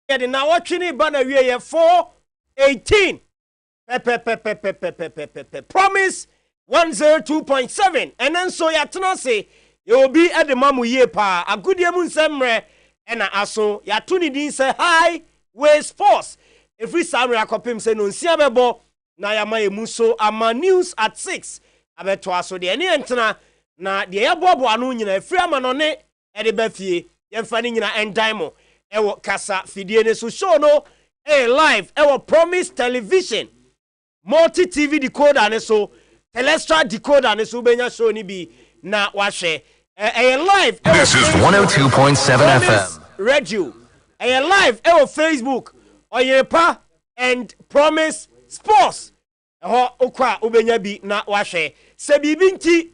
Yeah, the now watching it banner we 418. Promise 102.7. And then so ya say you will be at the mamu ye pa. A good yamun semre and aso ya tuni din say hi way sports. If we samre akopim say no siabebo na ya ma emuso ama news at 6. Abeto aso de ani entena na de ya bobo anu nyina free ama no ne e de ba fie ye mfa ni nyina endaimo ewo kasa fidie ne so show no live ewo Promise Television multi TV decoder ne so Telestra decoder ne so benya show ni bi na wahwe live this is 102.7 FM radio live Facebook Oyepa and Promise Sports okwa ubenya bi na wahwe se bibi nti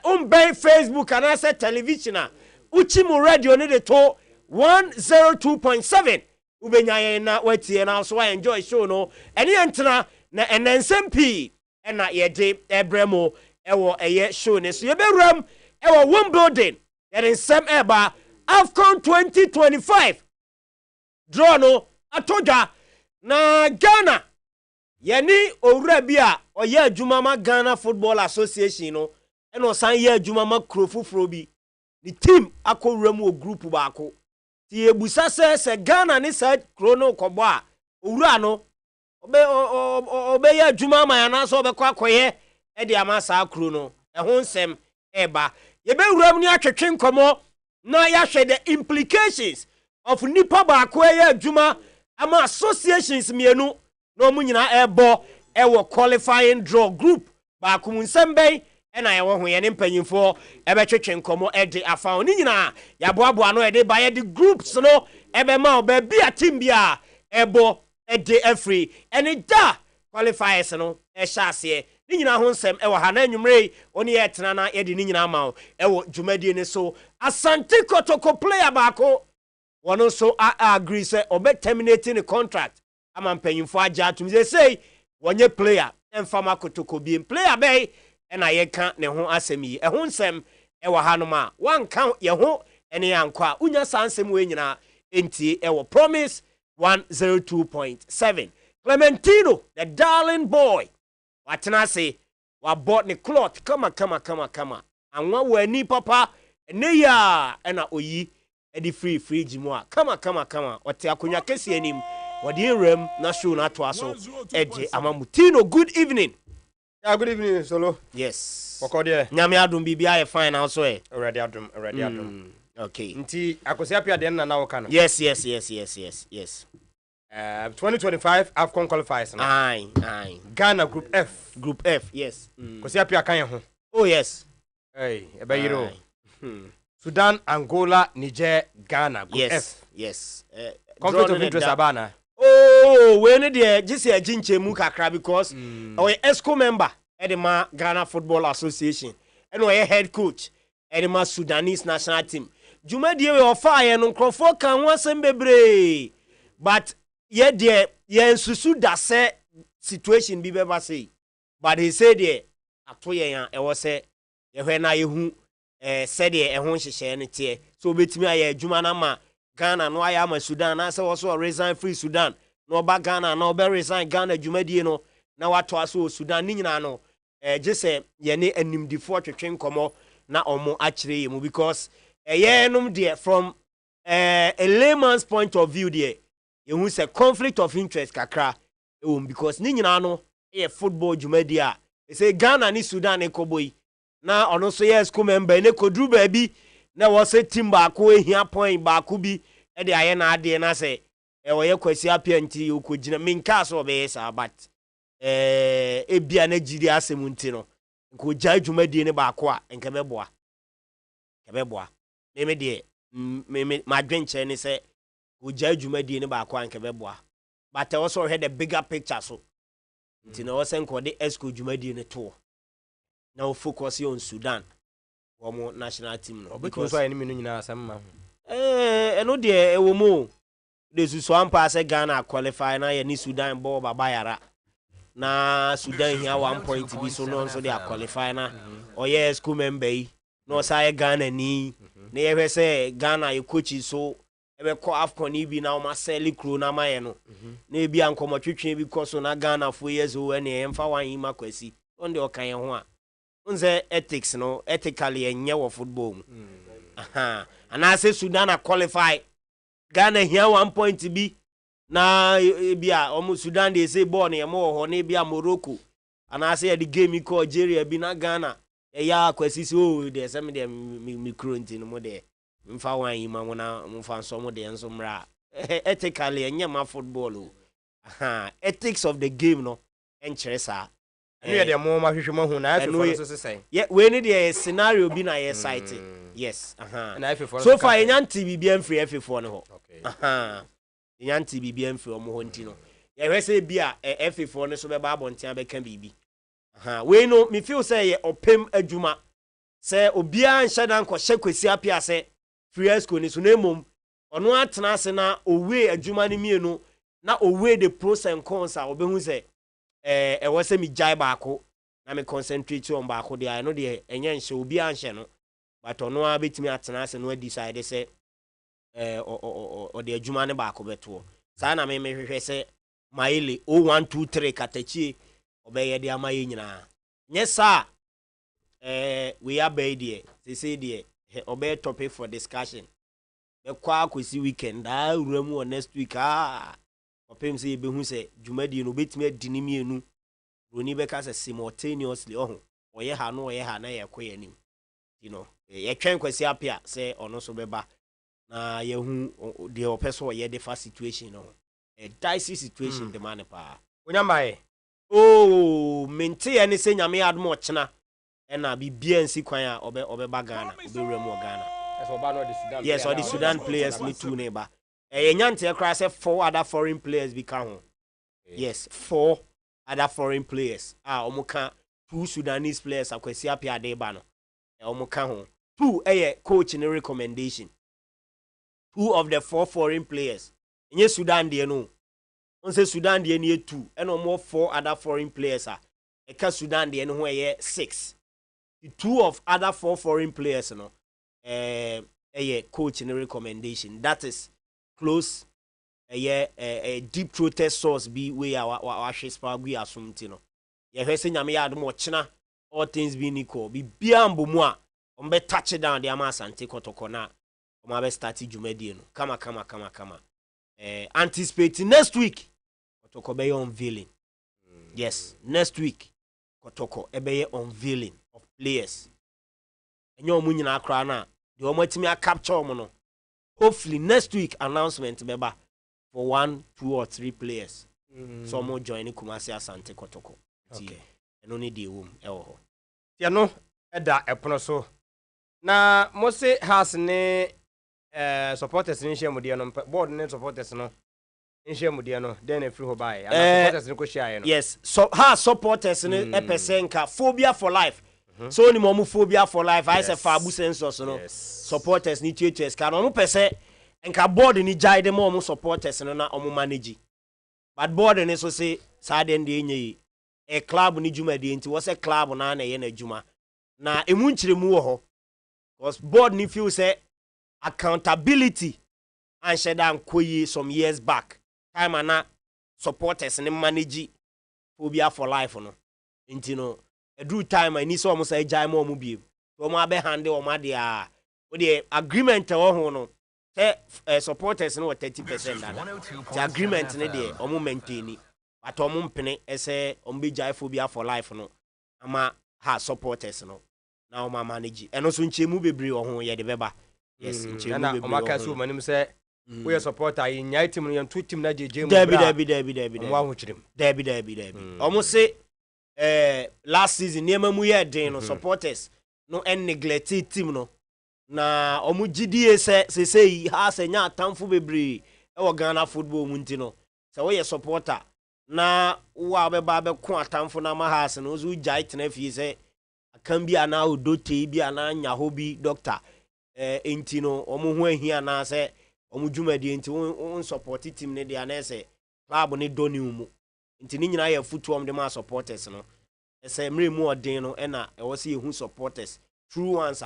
umben Facebook and asa television uchi mu radio ne de to 102.7 ubenya ye na watie na so enjoy show no ene entena na enensmp na ye de ebremo ewo eye show ne so ye bewram ewo one building there in some eba AFCON 2025 draw no atoja na Ghana yani owura bi a oye adwuma ma Ghana Football Association no eno san ye adwuma ma krofufro bi ni team akowura mu o group baako ti ebusa se Ghana ni side krono kobo a owura no obe ye adwuma ma ya na so obekọ akoye e de amasa krono ho nsem eba ye be wura mu ni atwetwe nkomo na ya hwe the implications of nipa baako ye adwuma ama associations mienu no mu nyina ebo ewo qualifying draw group baako mu nsem ben ena ye wo ho ye ne mpanyimfo ebe twetwe nkomo e de afa ni nyina ya boaboa no e de baye the groups no ebe ma oba bi a team bia ebo e de free ene da qualifiers no e hyase ni nyina ho nsem e wo ha na anwumre oni ye tena na ye de ni nyina ma e wo dwumadie ne so Asante Kotoko player baako wono so agree say obe terminating the contract ama mpanyimfo agya atum say wonye player emfama Kotoko bi player bay ena ye ka ne ho asemi e ho nsem e wo hanom a wan ka ye ho ene yankwa unya sansem we nyina enti e wo Promise 102.7 Clementino the darling boy watena say wa bought the cloth kama anwa wani papa ne ya ena oyi e di free jimwa kama ote akonya kesi anim wode rem na show na to aso eje amamutino. Good evening. Yeah, good evening, Solo. Yes. Wakode. Nyame adum bibia ye fine also e. Already adum. Okay. Nti akosiapia den na waka no. Yes. 2025 AFCON qualifiers na. Aye. Ghana Group F. Group F, yes. Kosiapia kan ye ho. Oh yes. Hey, ebayiro. Sudan, Angola, Niger, Ghana Group F. Yes. Conflict of interest abana. Oh, we need the just a jinche mu kakra because our ESCO member Edema Ghana Football Association and our head coach Edema Sudanese national team. Juma die we offer no crofo kan wasem bebre. But ye die ye nsusu da se situation bi beba say. But he said there ato ye yan e wo se ye hwe na ye hu said ye ho hyehye ne tie. So betimi aye juma na ma Ghana no aya ma Sudan na se also resign free Sudan no ba Ghana no be resign Ghana dwumadie no na wato aso Sudan ni nyina no je se ye ne animdifo twetwe nkomo na omo akire ye mu because ye nom de from a layman's point of view there ye hu se conflict of interest kakra because ni nyina no e football dwumadie a say Ghana ni Sudan e koboi na ono so yes ko member ne kodru ba bi na wo se team ba ko ehia point ba ko bi e de aye na ade na se wo ye kwasi apianti okogina minka so be sa but e bia na jiri asem nti no ko gya dwumadie ne ba ko a enka beboa me de ma dwenche ne se ko gya dwumadie ne ba ko a enka beboa but also had the bigger picture so nti na wo se nko de esco dwumadie ne to na focus on Sudan womo national team no because why enemy no nyina asem ma eno de ewomo de susu ampa se Ghana qualify na ye ni Sudan bo baba yara na Sudan hia 1 point bi so no so de qualify na oye school member yi no say Ghana ni na ye hwe se Ghana ye coach so ebe ko AFCON ibi na o ma sell kro na ma ye no na ebi ankomo twetwe bi ko so na Ghana fo years o ene emfa wan yi makwasi on de o kan ye ho a unze ethics no ethically enye wo football mu aha ana se Sudan a qualify Ghana here 1 point bi na bia omo Sudan dey say ball na ye mo ho na bia Morocco ana say the game ko Algeria bi na Ghana ya kwasi so dey say me dey me kronti no mo dey mfa wan yi ma mo na mfa so mo dey enso mra ethically enye ma football o aha ethics of the game no enkyere sa enu ye dey mo ma hwehwe mo hu na afefo so sesen ye we ni dey scenario bi na ye site yes aha na afefo so far enyanti bi bia mfiri afefo no ho okay aha enyanti bi bia mfiri omo ho nti no ye hwese bi a afefo no so be ba abontia be kan bibi aha we no me feel say ye opem adwuma say obia nhye dan ko hye kwesi apia say free AFCON ni so na mom ono atena ase na owe adwuma ni mienu na owe the pros and cons a obehu say wase mi jai baako na me concentrate on baako de I know de enye nhye obi anhye no but ono a betimi atena ase no decide say o de adwuma ne baako beto sa na me hwehwe say maile 0123 katachie obeye de amaye nyina nye sa we are by there say there obey topic for discussion be kwa akosi weekend da uramu o next week opem say be hu say dwumadi no betimi adini mienu roni be ka say simultaneously oye ha no oye ha na ye koye nim you know ye twen kwasi apia say ono so beba na ye hu de opeso oye de fa situation no a dicey situation the man pa onyamae oh mente ye ne say nyame admo chena na bibia nsi kwan a obeba Ghana obewuramu Ghana yes or the Sudan players me too neighbor nyante ekra say 4 other foreign players be kan ho yes 4 other foreign players omuka 2 Sudanese players akwasi apia de ba no omuka ho 2 coach in recommendation 2 of the 4 foreign players enye Sudan de no on say Sudan de ne 2 and omo 4 other foreign players eka Sudan de no ho 6 the 2 of other 4 foreign players no coach in recommendation that is close a deep throated source be we our shispa gui asumti no ye hwese nyame ya admo chena all things being equal bi bia mbomu a ombe touch down the amasante kotoko na omabe start dwumadi no kama anticipate next week kotoko be unveiling yes next week kotoko ebe unveiling of players enyo omu nyina akra na de omatimi a capture omo no hopefully next week announcement beba for 1, 2 or 3 players so mo join Kumasi Asante Kotoko okay eno ni de wom ho tia no eda epono so na mo se has ne supporters ni share mudie no board ne supporters no share mudie no then free ho buy and supporters ni ko share no yes so ha supporters ni epesenka phobia for life so ni mo phobia for life I say fa abu census no supporters ni THS ka no pese enka board ni jai dem mo supporters no na omo manage but board ni so say sa de ndi enye e club ni juma de nti wo say club na na ye na juma na emu nchiremu wo ho because board ni feel say accountability and shedan koyi some years back time na supporters ni manage phobia for life no nti no edru time ani so omo say jai mo bi so omo abe hande omo ade a o de agreement wo ho no supporters no 30% that the agreement ne de omo maintain but omo mpene ese omo be jai phobia for life no ama ha supporters no na omo manage eno so nchemu bebre wo ho ye de beba yes nchemu bebre omo aka so manim say we supporter yin nyai team no yan two team na jeje mu dabi omo ahu chirim dabi omo say last season niema mu ye den no supporters no en neglect team no na omu gidie se ha se nya atamfo bebre e wo Ghana football mu nti no se wo ye supporter na wo abeba be ko atamfo na ma ha se no zo jai tena fie se akan bi ana odote bi ana nya ho bi doctor enti no omu ho ahia na se omu dwumadi enti won support team ne dia na se club ne doni mu enti ni nyina ye football de ma supporters no se mre mu odin no e na e wo se ye hu supporters true ones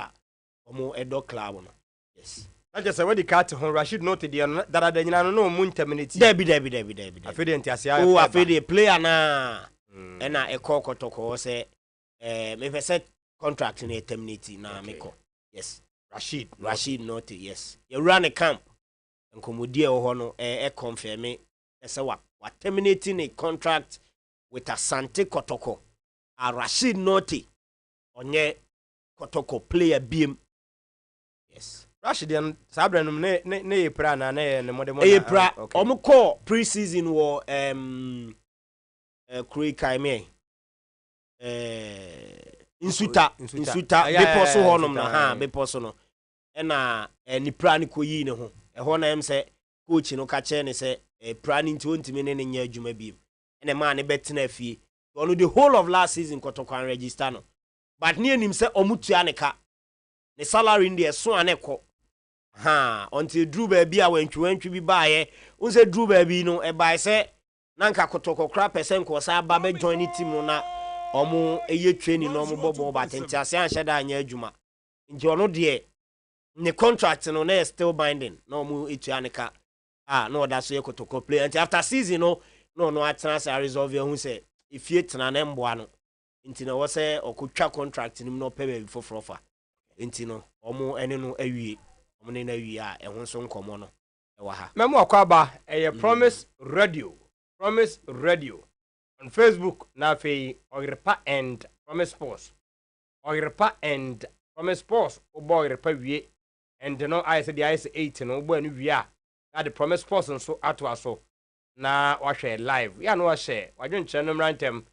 omo edo club no yes I just said, what the cat home, Rashid noted that I didn't know moon terminity. Debbie. I feel the Oh, I feel the player na. And I call Kotoko say, if I said contract in a terminity na meko. Yes. Rashid noted, yes. You run a camp and Komodia Hono confirm me. Say what terminating a contract with Asante Kotoko. A Rashid Noti onye Kotoko player beam. Yes. Rashid and Sabranum ne prana ne modem. Omuko pre-season war Kuri Kaime Insuta beposo honum na ha beposo no na ni prani koyi ne ho ho na em se coach no ka che ne se prani nti ontimi ne nya adwuma bi ene ma ne betena afie ono the whole of last season Kotoko and register no but ne anim se omutua ne ka ne salary ndi eso aneko ha until Drew baby a wantwi bi baaye unse Drew baby no e bae se nanka Kotoko kra person ko sa ba be join team no na omo eye training no omo bobo ba tenti ase anhye da anya adwuma nti ono de ne contract no na still binding no omo etua ne ka no that so ye Kotoko play until after season no atena say resolve ye hu say if ye tena na mboa no nti na wo say okotwa contract nim no pay be for offer nti no omo ene no awie omo ne na awie a ehun so nkomo no e wa ha memo akwaba Promise Radio on Facebook na fe Oyrepa and Promise Sports obo Oyrepa wie and no I said the IS 8 no obo anu wie a the Promise Sports nso ato aso na wa share live ya no wa share wa dwen kire no mrantem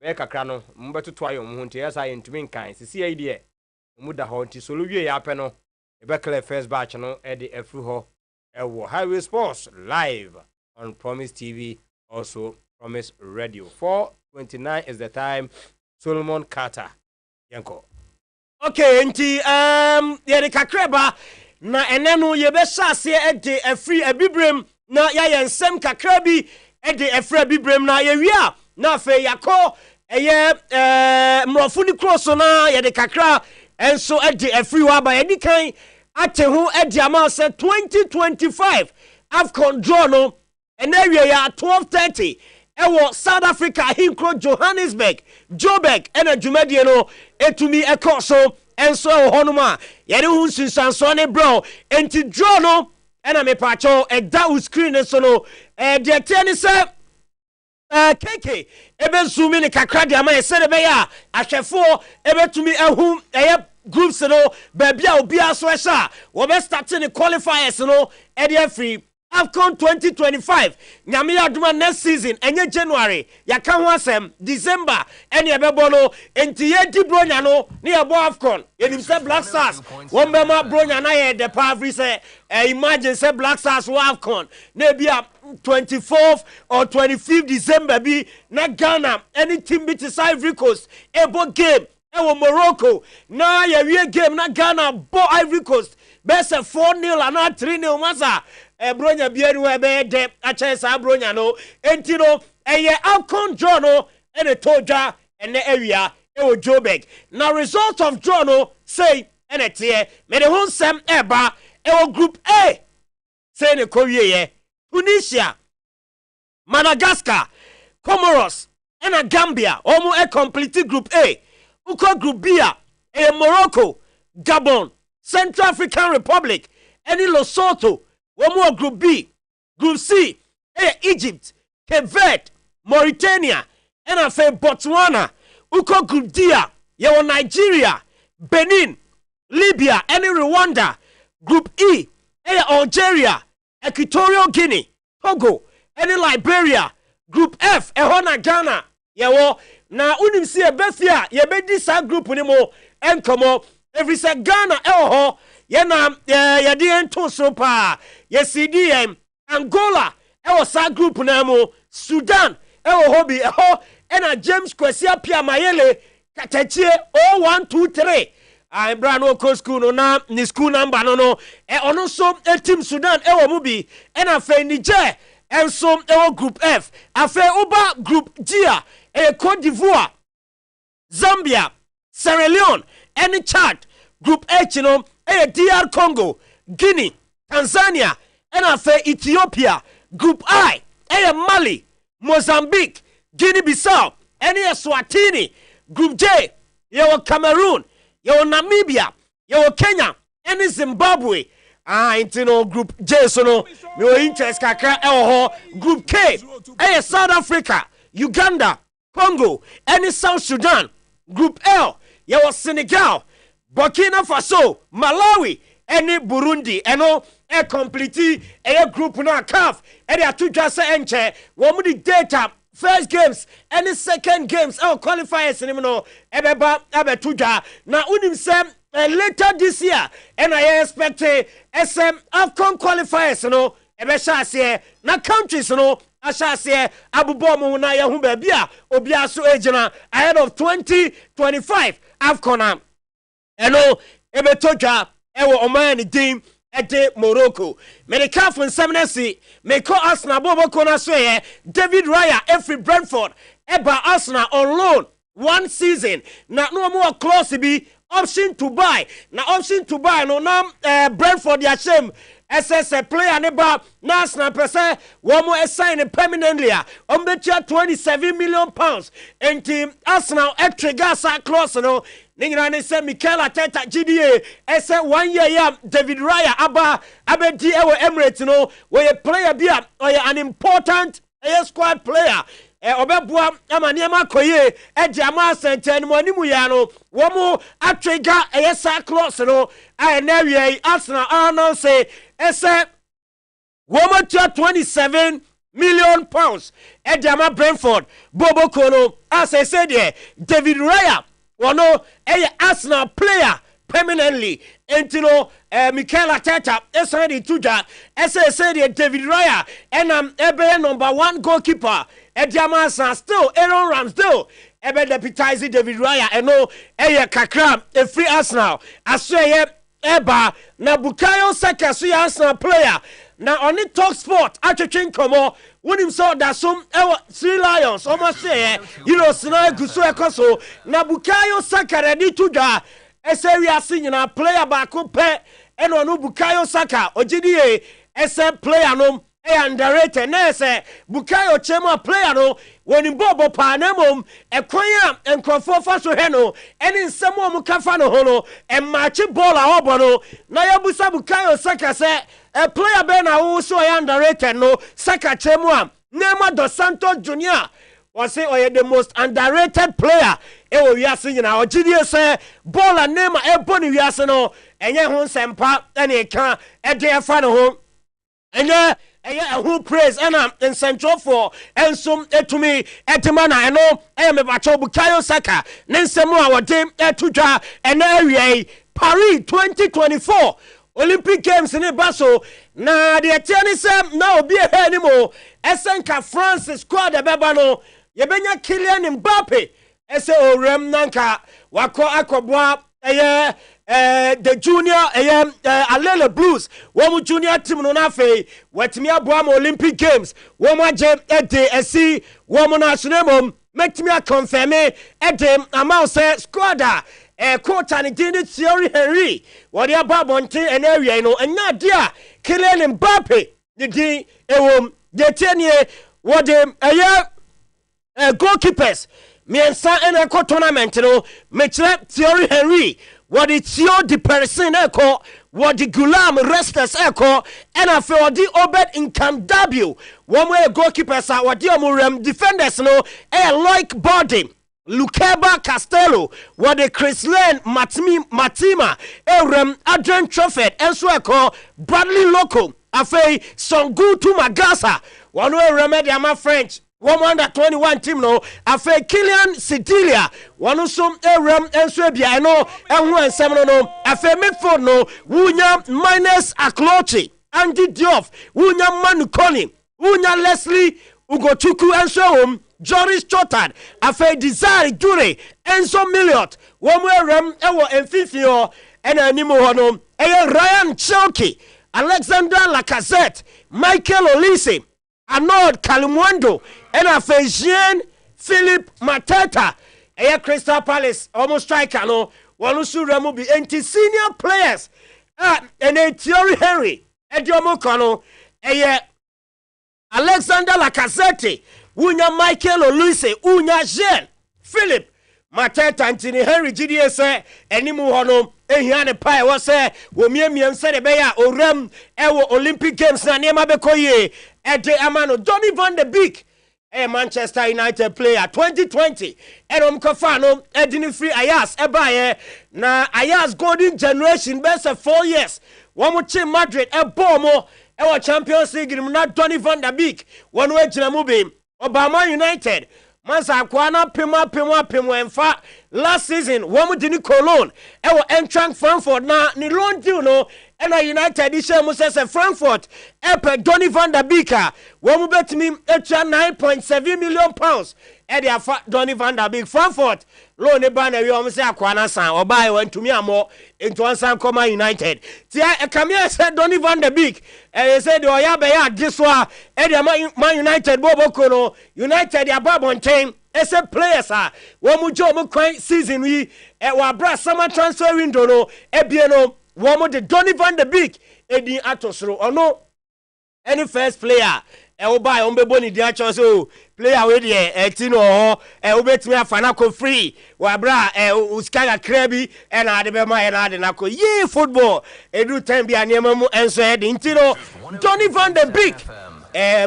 be kakra no mbetoto ayo mu nti yesa yentumi nkan sisi ai de mu da ho nti solo wie ya apɛ no e be clear first batch no e de afru ho e wo Highway Sports live on Promise TV, also Promise Radio. 4:29 is the time. Solomon Carter yanko okay nti ye de kakreba na enenu ye be hyase e de afri abibrem na ya yensem kakra bi e de afri abibrem na ye wi a na fe yakọ eye mrofo ni cross na ye de kakra enso e de afri wa ba ye di kan ate ho e de ama se 2025 AFCON draw no enawie ya 12:30 ewo South Africa hinkro Johannesburg Joburg ena dwumadie no etumi ekoso enso honoma ye de hu sunsanso ne bro enti draw no ena me pacho eda u screen so no de teni se keke ebe zoom in kakra de ama se de be ya ahwefo ebetumi ehu eye groups no ba bia obi aso ehya wo be starting the qualifiers no e de free AFCON 2025 nyame aduma next season enye January yaka ho asem December ene ebebo no enti ye di bronya no ne ye bo AFCON enim se Black Stars won be ma bronya na ye de pavri se imagine se Black Stars wo AFCON na bia 24th or 25th December bi na Ghana any team beat Ivory Coast ebo game ewo Morocco na ye wie game na Ghana bo Ivory Coast best 4-0 and 3-0 masa bronya bienu ebe de ache sa bronya no enti no eye AFCON draw no ene toja ene area ewo Joburg na result of draw no say ene tie me de honsem eba ewo group A say ne kowie ye Tunisia Madagascar Comoros ena Gambia omo complete group A uko group B e Morocco Gabon Central African Republic any Lesotho one group B, group C, Egypt, Cape Verde, Mauritania, and I say Botswana, Uko group D, Nigeria, Benin, Libya, any Rwanda, group E, Algeria, Equatorial Guinea, Togo, any Liberia, group F, Ghana, na unim see a bethia, be this group anymore, and come on, every say Ghana, Yana di ento so pa ye CDM Angola sa group na mo Sudan hobi ena James Kwesi Apia Mayele katachie 0123 bra no ko school no na ni school number no ono so team Sudan mu bi ena fe Niger enso group F afe uba group G Cote d'Ivoire Zambia Sierra Leone any Chad group H no DR Congo, Guinea, Tanzania and afe Ethiopia. Group I Mali, Mozambique, Guinea-Bissau, and Swatini. Group J, you Cameroon, you Namibia, you Kenya, and Zimbabwe. Group J, so no, no interest kakra Group K, South Africa, Uganda, Congo, and South Sudan. Group L, you Senegal, Burkina Faso, Malawi, and Burundi, and all complete a group na CAF, and they two just enche, one the data. First games, any second games, qualifiers, and no, ebe tuja. Now, unim sem later this year, and I expect SM AFCON qualifiers, no, ebe shasiye. Na countries, no, ashasiye. Abu Bomo na yahumbe bia, obiasu ejena ahead of 2025 AFCON. Eno ebe tuja, ewo omani team. Ede Morocco. Medicaf and Seminary, may call Arsenal Bobo Kona Sway, David Raya, every Brentford, Eba Arsenal on loan 1 season. Now, no more clause to be option to buy. Now, option to buy, no, now, Brentford, ya shame. SS player neba Arsenal percent one more sign permanently. Bet 27 million pounds. And team Arsenal extra gas clause no. Ningirani say Mikel Arteta GDA ese 1 year ya David Raya abedi ewe Emirates no where player bia or an important squad player obebua amaniema koye ejama senten mo animu ya no wo mo atwega esa clause no na wie Arsenal no say ese wo mo 27 million pounds ejama Brentford Bobo Kono as I said there David Raya Wano Arsenal player permanently. Entino Mikel Arteta esadi tuja said David Raya and ebe number 1 goalkeeper Ediamasa still Aaron Ramsdale ebe deputize David Raya eno kakra a free Arsenal aswe eba na Bukayo Saka so Arsenal player na on it talk sport atwetwen komo when him saw that some 3 Lions almost say sina guso ekoso na Bukayo Saka ready to da ese we are seeing na player back up and on Bukayo Saka ogidie ese player no underrated na ese Bukayo Chema player no when him bobo pa na mom ekwan and crofo fa so he no eni nsemo mu kafa no ho no e match ball a obo no na ya busa Bukayo Saka say a player ben who so underrated no Saka Chema Neymar dos Santos Jr. was say the most underrated player we are seeing now GDS say ball and Neymar e boni we are no enye ho sempa ene kan e de fa no ho enye who praise and in central for and some to me etimana I know I am a Bukayo Saka nensemo a wode etudwa and area Paris 2024 Olympic Games in Baso na the tennis now be a anymore Esenka France squad the bebano yebenya Kylian Mbappe ese orem nanka wako akobwa the junior Alele Blues womu junior team no na fe wetimi aboa ma Olympic Games womu aje esi womu national mom metimi confirm amount say squad coach and Dini Thierry Henry what ya babonte and area no enya dia Kylian Mbappe the din the tenye what them goalkeepers miensa en a tournament no metre Thierry Henry what the Thio de person echo what the Gulam Restless echo and I feel the Obed in Camdabio one way goalkeepers are what the Murem defenders no like body Lukeba Castello, what the Chris Lane Matima, Erem Adrian Truffet, and so I call Bradley Loco, Afe Songutu Magasa, one way remedy my French, 121 team no, Afe Kylian Sidilia, one of some Erem and Swabia, I know, and 1 no, Afe Midford no, Wunya minus Aklochi, Andy Diouf, Wunya Manukoni, Wunya Leslie, Ugochuku and so Joris Chotard, Afe Desire Dure, Enzo Milliot, one way Rem, Ewo Enfifio, and Animo Hono, Ryan Chalky, Alexander Lacazette, Michael Olise, Arnold Kalimwando, and Afe Jean Philip Mateta, Crystal Palace, almost striker, no, one who Remu be anti senior players, and a Thierry Henry, Ediomo kono eye Alexander Lacazette, Unya Michael Olise, Unya Jean Philip Mateta Antony Henry GDS say enimu hono ehiane pai wo say wo miemiem say de beya orem ewo Olympic Games na niema bekoye ede amano Donny van de Beek Manchester United player 2020 enom kofano edini free Ayas ebaye na Ayas golden generation best 4 years womuchi Madrid ebomo ewo Champions League na Donny van de Beek wonu ejina mu be Obama United Mansa kwana pemo enfa last season womu dini Cologne ewo Eintracht Frankfurt na ni loan deal no ena United ishe mu se Frankfurt epe Donny van der Beek womu betimi etua 9.7 million pounds e de afa Donny van der Beek Frankfurt loan e ba na wi omu se akwana san obai wantumi amo into ansan koma United ti e kamia se Donny van der Beek e se de oya be ya giswa e de Man United boboko no United ya babonten ese players womu jo mu kwan season wi e wa bra summer transfer window no ebie no womu de Donny van der Beek edin atosro ono any first player e wo buy on bebo ni dia cho so player we de tino ho obetimi afana ko free wa bra uskaga krabi e na de be ma e na de na ko ye football edu time bi anema mu enso e de ntino Donny van der Beek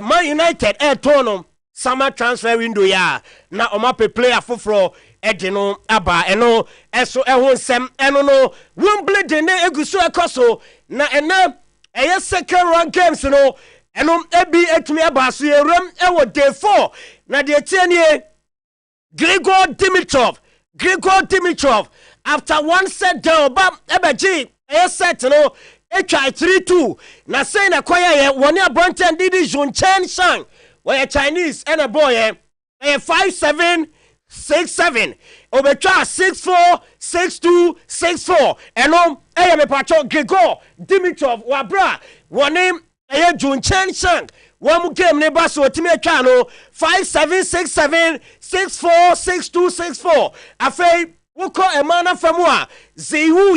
Man United tono summer transfer window ya na omape player foforo edino aba eno eso ehon sem eno no Wimbledon ne eguso ekoso na ena eye second round games no eno ebi etumi aba so yerem ewo day 4 na de tienie Grigor Dimitrov after one set down ba ebeji eye set no etwa 3-2 na say na kwaya ye woni abonten didi Junchen Shang we Chinese and a boy 5-7-6-7 obetwa 6-4 6-2 6-4 eno me pacho Grigor Dimitrov wabra woni Junchen Shang one game ne ba so timi atwa no 5-7-6-7 6-4 6-2 6-4 afei woko emana famu a Ziwu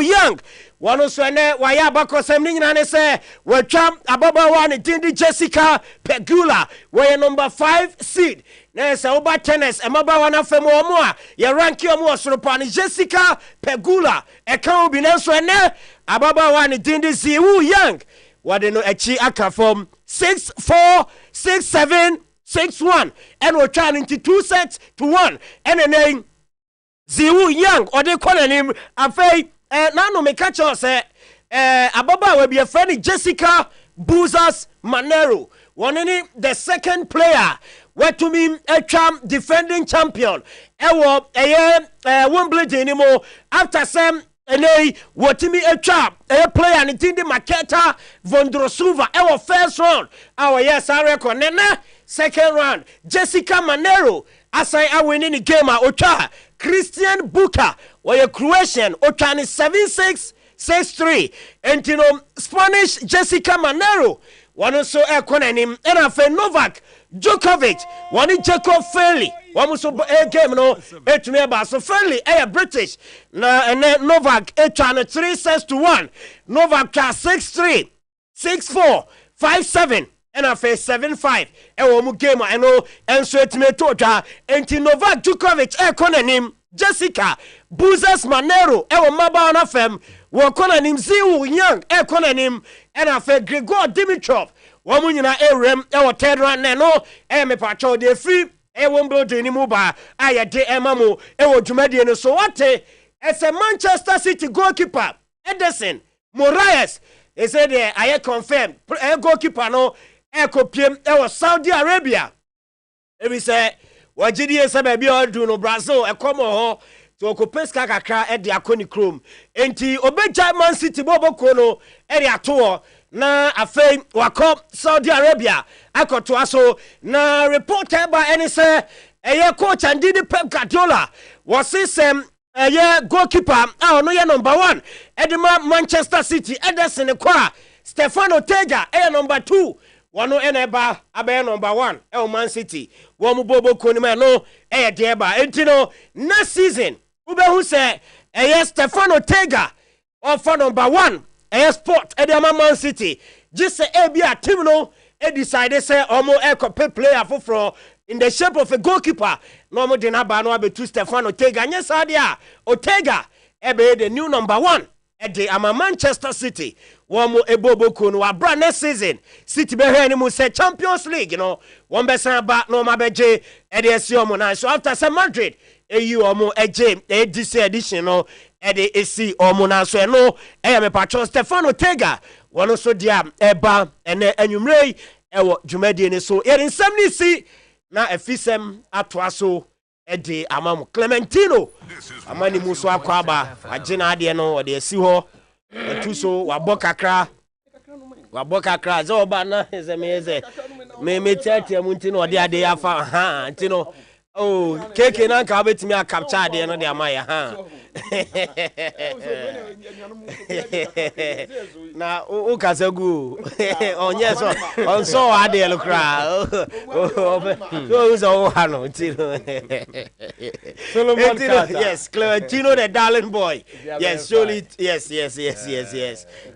Yang wano so ene waya abakosem ni nyina ne se watwa ababawa ne dindi Jessica Pegula we number 5 seed na se oba tennis emabawa na fam omo a ye rank omo osoropa ne Jessica Pegula e kan obi na so ene ababawa ne dindi Ziwu Yang wade no echi aka form 6-4 6-7 6-1 and we try into 2 sets to 1 and then Ziwu Yang ode konanim afei nano me catch us ababa we be a friend Jessica Buzas Manero one the second player where to me a defending champion ewo Wimbledon anymore after some what me a player and Tindi Maketa Vondrosuva ewo first round our yes I reckon nena second round Jessica Manero as I winning the game ocha Christian Buka or Croatian Otani 7-6 6-3 and you know Spanish Jessica Manero one also konanim and afa Novak Djokovic one Jacob Fairley one also game no etumi ba so Fairley British na and Novak etwana 3-1 Novak 6-3 6-4 5-7 and afa 7-5 mu game eno enso etumi totwa enti Novak Djokovic konanim Jessica Buzas Manero ewo maba na fem wo konanim Ziwu Yang konanim and afa Grigor Dimitrov wo munyina erem ewo third round no me pacho de free Wimbledon ni mu ba ayede emamo ewo dwumade no so wate as a Manchester City goalkeeper Ederson Moraes said I confirm goalkeeper no ekopiem ewo Saudi Arabia ebi say wajidi ese baby odu no Brazil ekomo ho to okopeska kakra e de akoni krom enti obeja Man City boboko no e de ato na afei wako Saudi Arabia akoto aso na reporter ba eni se eye coach andidi Pep Guardiola wasisem eye goalkeeper no ye number 1 edema Manchester City Ederson kwa Stefano Tega number 2 wano eneba abe number 1 Man City wo mu bobo koni me no deba entino next season ube hu se Stefano Tega for number 1 sport Ediama Man City. Just say Abia team no decided say omo e player for in the shape of a goalkeeper. No mo dinaba no abetu Stefano Ortega. Yes, adia Ortega ebe the new number 1 at the Manchester City. One more ebobo kuno wa brand next season. City be here mu say Champions League, you know. One be san back no mabeje e dey see omo na. So after say Madrid, you omo eje this edition no e dey see omo na so no e me patron Stefano Ortega. One so dia eba ene anwumrei e wo dwumadi ni so. Ye nsam ni si na efisem atoa so e dey amam Clementino. Amani mu so akwaba agina ade no o dey si ho. Tu so wabokakra zo ba na eze me tiatia mu ntino ode ade afa ha ntino oh keke na nka betimi a capture ade no de amaya ha na o kasagu onye so onso ade lokra so uzo ha no ntino Solomon Carter. Yes, Clementino the darling boy. Yes, surely yes.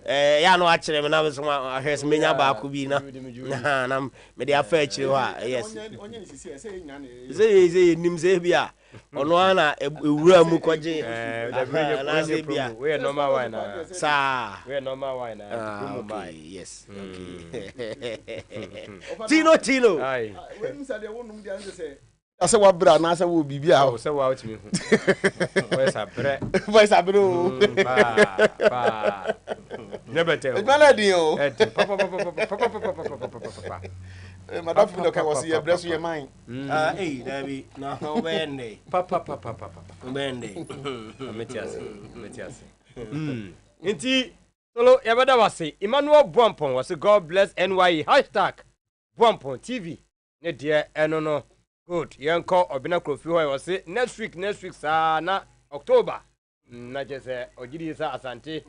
Ya no actually me na so ahwes menya ba ko bi na na me dey afa chire ho yes. Say nimze bia ono ana ewura mu kwaje we normal wine na sa we normal wine na okay yes okay Tino ai when say dey wonum dey say ase wa bra na ase wo bibia o se wa otimi hu voice abre o pa never tell gbana din o pa madam fi no ka was here bless your mind David na obende pa obende metias nti solo yabada wase Emmanuel Bompon was God bless NYE #Bompon TV ne de eno no good yanko obina krofi ho was next week sa na October na jese ogidi sa asante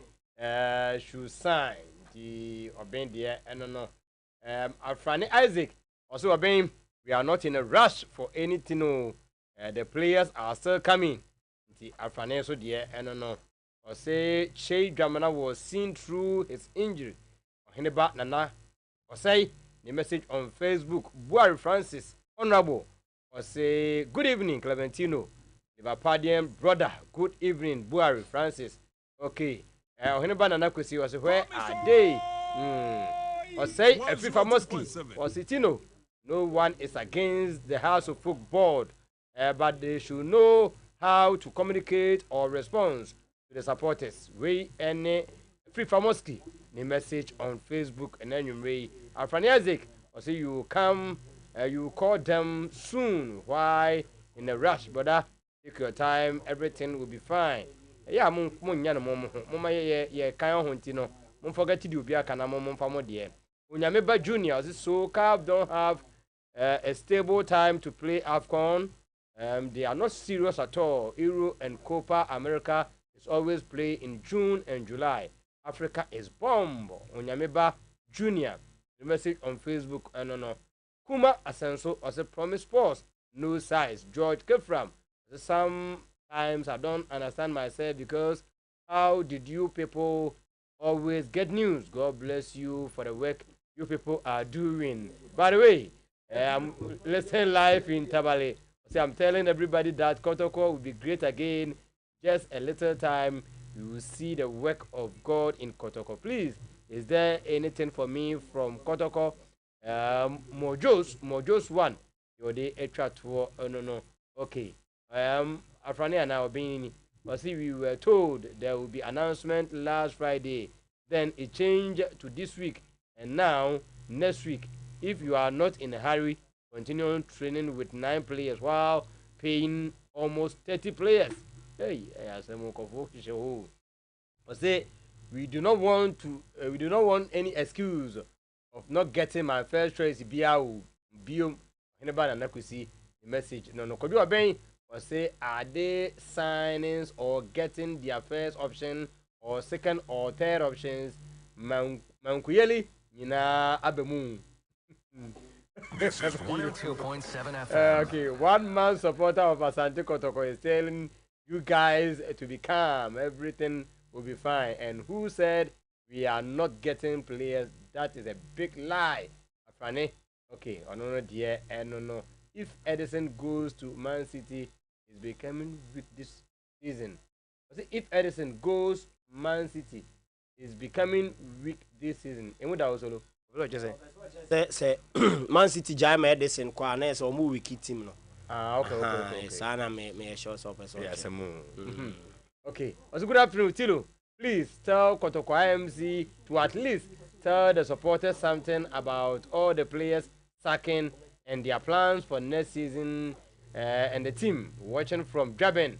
should sign the obende eno no Afrani Isaac also obeying we are not in a rush for anything no the players are still coming the Afrani so there no or say Shea Dramana was seen through his injury Heneba Nana or say the message on Facebook Buari Francis Honorable or say good evening Clementino Liverpudlian brother good evening Buari Francis okay Heneba Nana kwesi was where are they or say a FIFA Mosque or Citino. No one is against the House of Folk board, but they should know how to communicate or respond to the supporters. We any FIFA Mosque the message on Facebook and then you may Afrani Isaac or say you come you call them soon. Why in a rush, brother? Take your time, everything will be fine. Yeah, mama ye kan hontino. Mon forget to do be a kana mom famo de. Unyameba Junior, so Cab don't have a stable time to play AFCON. They are not serious at all. Euro and Copa America is always played in June and July. Africa is bomb. Unyameba Junior. The message on Facebook. No. Kuma Asenso was a promise sports. No size. George Kefram. Sometimes I don't understand myself because how did you people always get news? God bless you for the work you people are doing. By the way, I'm listening live in Tabale. So I'm telling everybody that Kotoko will be great again. Just a little time, you will see the work of God in Kotoko. Please, is there anything for me from Kotoko? Mojos 1. Your day extra tour. No. Okay. Afrani and I are being. But see, we were told there will be announcement last Friday. Then it changed to this week. And now, next week, if you are not in a hurry, continue training with 9 players while paying almost 30 players. Hey, I say we do not want any excuse of not getting my first choice. Anybody that could see the message. No. Could you obey? Or say are they signings or getting their first option or second or third options? Mankuyeli. Abemu. This is 102.7 FM. Okay, one man supporter of Asante Kotoko is telling you guys to be calm. Everything will be fine. And who said we are not getting players. That is a big lie. Afrani. Okay, no dear, no. If Edison goes to Man City, he's becoming weak this season. If Edison goes Man City, he's becoming weak this season. And what that also what you say? Man City Jam Edison kwa na so mu wiki team no. Okay. Sana me sure so person. Yes, okay. Also good afternoon, Tilo. Please tell Kotoko IMC to at least tell the supporters something about all the players sacking and their plans for next season and the team watching from Japan.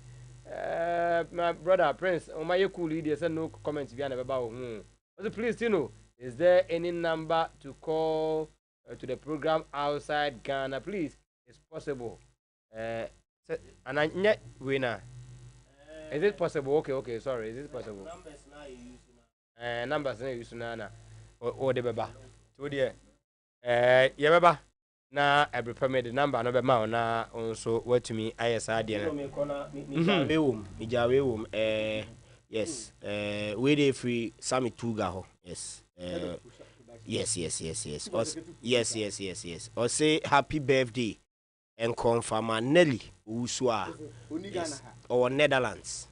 My brother Prince, my cool leader said no comments behind about Also, please, Tino, is there any number to call to the program outside Ghana? Please, it's possible. And I net winner. Is it possible? Okay, sorry. Is it possible? Numbers now you use Nana or the baba. To the baba. Na every permit the number no be ma na also what to me ISR there. Yes. We dey free Sammy Tuga ho. Yes. Yes. Or say happy birthday and confirm Nelly Usua. Yes. Or Netherlands.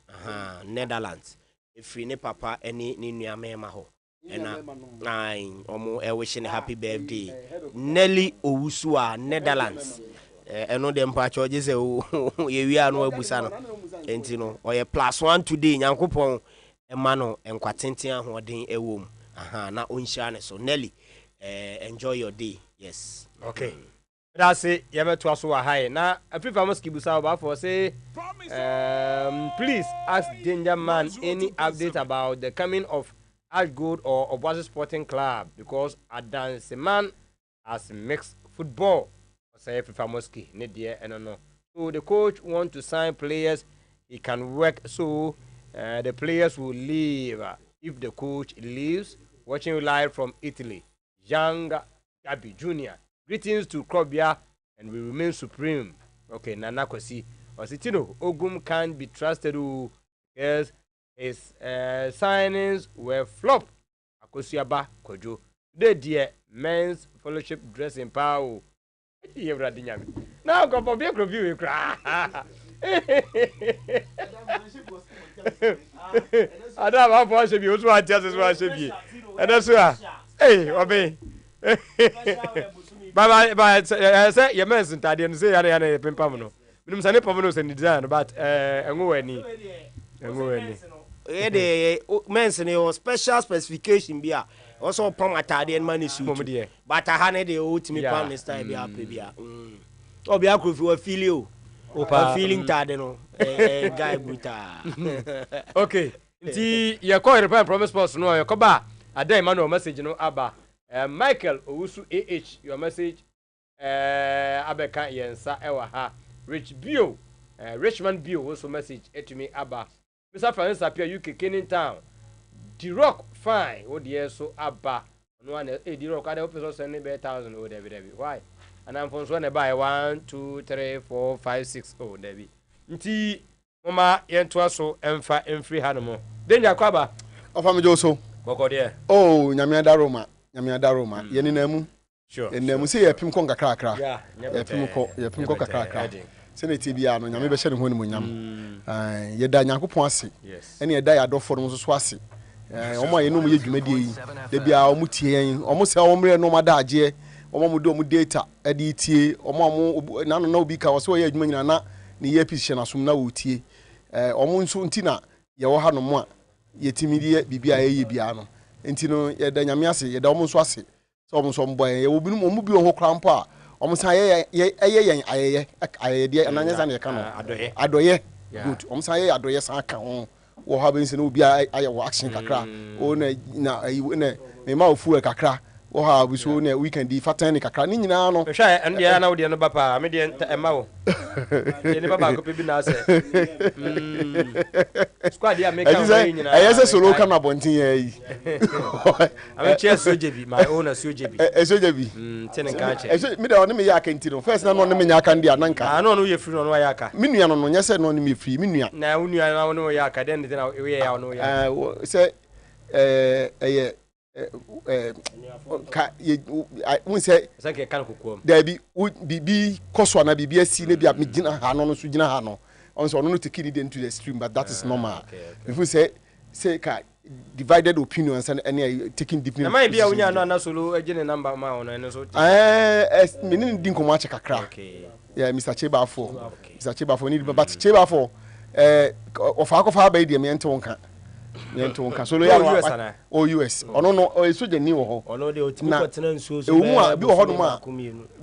Netherlands. If we ne papa any ni nuamema ho. And omo wishing happy birthday. Nelly Usua, Netherlands. And no them patches we are no busano. And you know, or a +1 today, Yankopon, a mano, and quatentia who are doing a womb. Now unshane. So Nelly, enjoy your day. Yes. Okay. That's it. You have to ask high. Now, I prefer must keep us for say, please ask Danger Man any update about the coming of Ashgood or Obuasi Sporting Club because Adan man has mixed football. Say if Famoski, Nidia, and no. So the coach want to sign players, he can work so the players will leave. If the coach leaves, watching live from Italy, Young Gabi Jr. Greetings to Krobia and we remain supreme. Okay, Nana Kosi. Ositino, Ogum can't be trusted because his signings were flop. Akosiaba Kojo. Today, dear men's fellowship dressing power. Now, go for big review. I don't have one should be also I just one should be. And that's why. Hey, Obi. But say your men's Italian say I pimpamino. Minum sane pamino and design, but any. Men's special specification beer. Also, upon my Italian money suit. But I had the ultimate family style be happy beer. Oh, be a filio. Feeling tardeno. Guy buta. Okay. The your call reply promise post no your coba. A day man message no Abba. Michael Owusu AH your message. Abeka yensa ewa ha. Rich Bio. Richmond Bio also message to me Abba. Mr. Francis appear UK Kenning Town. The Rock fine. Oh dear so Abba. No one the Rock I hope so send me 1,000 oh Debbie. Why? And I'm from one by 1, 2, 3, 4, 5, 6 oh Debbie. Nti mama yentoa so emfa emfree hanmo. Danger kwaba. Ofa me joso. Boko there. Oh, nyame adaroma. Yeni namu. Sure. Namu say yepim ko kakra. Yeah. Yepim ko kakra. Senate bia no nyame be hye ne ho ne munyam. Yeda Nyankopon ase. Ene yeda ya dofo no so ase. Omo ayenum ye dwumadi yi. De bia omo tie yen. Omo se omre no madaje. Omo mu do mu data edi tie. Omo na no na obi ka wo so ye adwuma nyina na ne ye pisi na som na wo tie. Omo nso ntina ye wo ha no mo a yetimi die bibia ye bia no. Enti no yeda nyame ase yeda omo nso ase. So omo nso mbo ye wo bi no omo bi ho krampo a omo san ye ayeye die ananya san ye ka no adoye good omo san ye adoye san ka ho wo ha ben se no obi aye wo action kakra o na me ma ofu kakra wo ha bi so na weekend di fatan kakra ni nyina no hwa en dia na wo dia no bapa me dia ema wo ni baba ko bi na ase squad dia make am nyina ayese solo ka na bontin yi ame che sojebi my own sojebi sojebi tenen ka che me da on me ya aka ntino first na no me nya aka ndia nanka no no ye free no ya aka me nua no nyese no me free me nua na wo nua na no ya aka den na we ya no ya se won say sanke kan kokom there be koso na bibi asi na bia me gina ha no so gina ha no on so no to kill it into the stream, but that is normal. If we say divided opinions and any taking different. Na mai bia unya no na solo agene number ma ono eno so. Me ni din ko ma che kakra. Okay. Yeah, Mr. Chebafo. Okay. Mr. Chebafo need but Chebafo of akofa ba dey me ente wonka. Me ente wonka. So ya US. Ono no so je ni wo ho. Ono de otimi ko tena nsuo so. Emu a bi wo ho no ma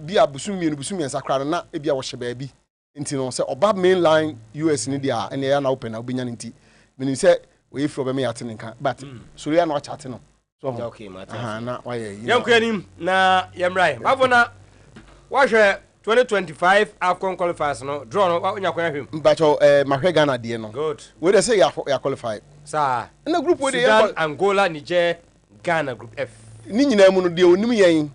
bi abusum mienu sakra na e bia wo hye ba bi. Nti no say oba mainline US ni dia ene ya na open na obenya nti. Meaning say we from me at nka but so ya no chat no. So okay mata. Na why yanko anim na yemrai. Bafona wa hwe 2025 AFCON qualifiers no draw no onya kwa hwem. Mbacho mahwe Ghana de no. Good. We dey say ya qualify. Sir. Na group we dey Angola, Niger, Ghana group F. Ni nyina mu no de onim yen.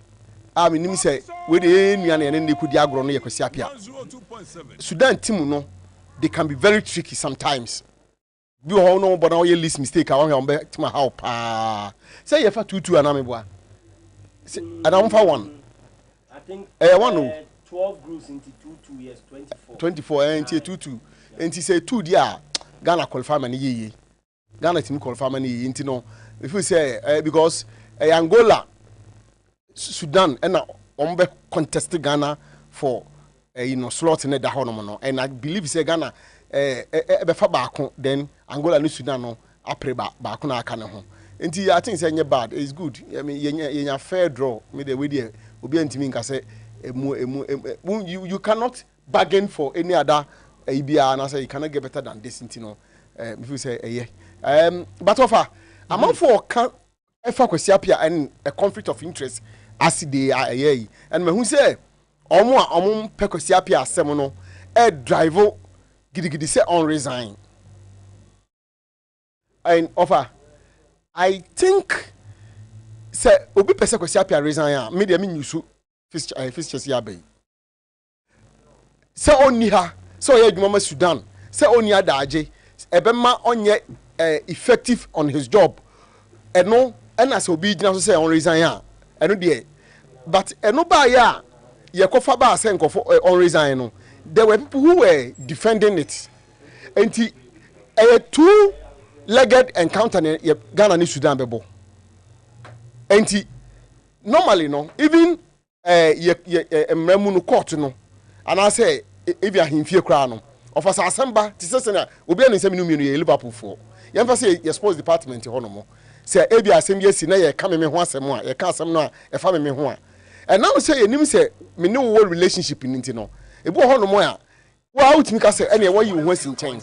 A me nim say we dey nua na ne kudi agro no ye kwasi apia. Sudan team no they can be very tricky sometimes. Bi ho no but now you list mistake I want be team how pa. Say you fa 2-2 ana me boa. And I'm for one. I think 12 groups into 2 years 24. 24 and 2-2. And he say 2 dia Ghana qualify man ye. Ghana team qualify man ye into no. If we say because Angola Sudan and ombe contest Ghana for slot in the hono no, and I believe say Ghana be fa baako then Angola and Sudan no apre baako na aka ne ho. Nti I think say nye bad, it's good. I mean yenya fair draw me the way there obi antimi nka say you cannot bargain for any other ibia na say you cannot get better than this nti no if you say but offer amount for can efa kwesi apia and a conflict of interest as they are and me hu say omo pekwesi apia asem no drive gidigidi say on resign and offer I think say obi pese kwesi apia resign me dey me nyusu fistures ya bay say oni ha say oye adwuma Sudan say oni adaje ebema onye effective on his job eno as obi gina so say on resign eno de but eno ba ya ye kofa ba say nkofo on resign no there were people who were defending it enti a two-legged encounter in Ghana and Sudan bebo enti normally no even emremu no court no and I say if you are himfie kra no of us assemble ti say na obi an nsem no mienu ye Liverpool for ye fa say ye sports department ho no mo say ebi asem ye si na ye ka me ho asem a ye ka asem no a e fa me ho a and now say ye nim say me ne wo relationship ni nti no ebi ho no mo a wa outimi ka say ene ye wo yi ho asin chen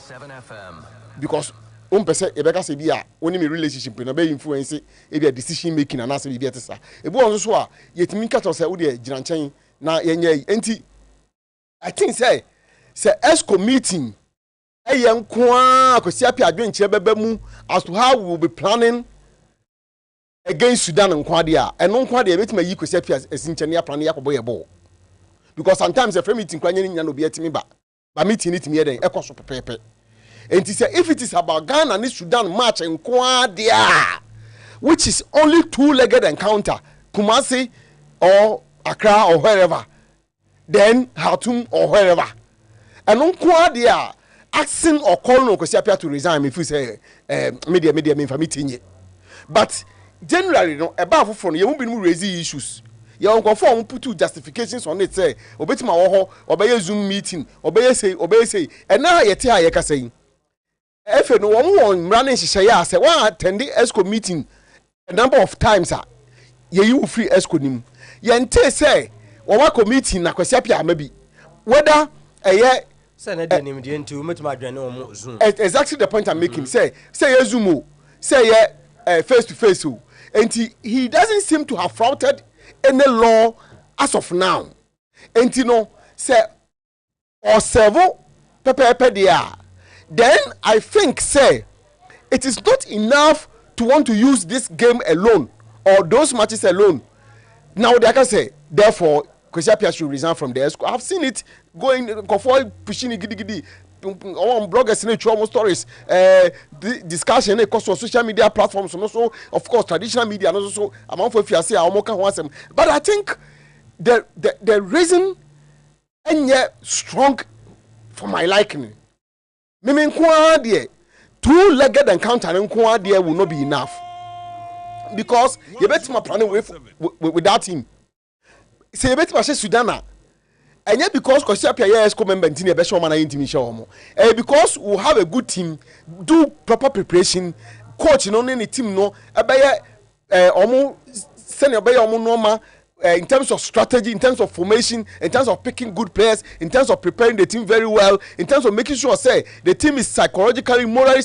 because pese e be ka say bi a oni me relationship no be influence e be decision making and as be be etesa ebi won so a yetimi ka to say wo de gina nchen na yenye enti I think say ESCO meeting nko akosi apia adwenche beba mu as to how we will be planning against Sudan nko de a eno nko de betima yi kosi apia esinche ne plan yakobo ye bo because sometimes the meeting kwanye nya no be etimi ba meeting it me den ekoso pepepe enti say if it is about Ghana and Sudan match nko de a which is only two-legged encounter Kumasi or Accra or wherever then Khartoum or wherever and nko de a asking or calling on Kwesi Appiah to resign if you say media me for meeting but generally no above for you won't be raising issues you won't conform put two justifications on it say obetima wo ho obey Zoom meeting obey say and now you tell you say if no one running share say one attend the ESCO meeting a number of times you free ESCO nim you say one committee na Kwesi Appiah maybe whether exactly the point I'm making. Say Zoom, say face to face. And he doesn't seem to have flouted any law as of now. And say or several dia. Then I think say it is not enough to want to use this game alone or those matches alone. Now they can say therefore Kwesi Appiah should resign from the ESCO. I've seen it going for pushing gidi. on bloggers in the stories discussion across social media platforms and also of course traditional media and also among for fiase but I think the reason and yet strong for my liking me nko two-legged encounter nko there will not be enough because you better my plan with that team say you better my Sudan and yet because Kosiapia yes come member in be show man intimi show because we have a good team do proper preparation coach no any team no ebeye omo send ebeye omo normal in terms of strategy in terms of formation in terms of picking good players in terms of preparing the team very well in terms of making sure say the team is psychologically morally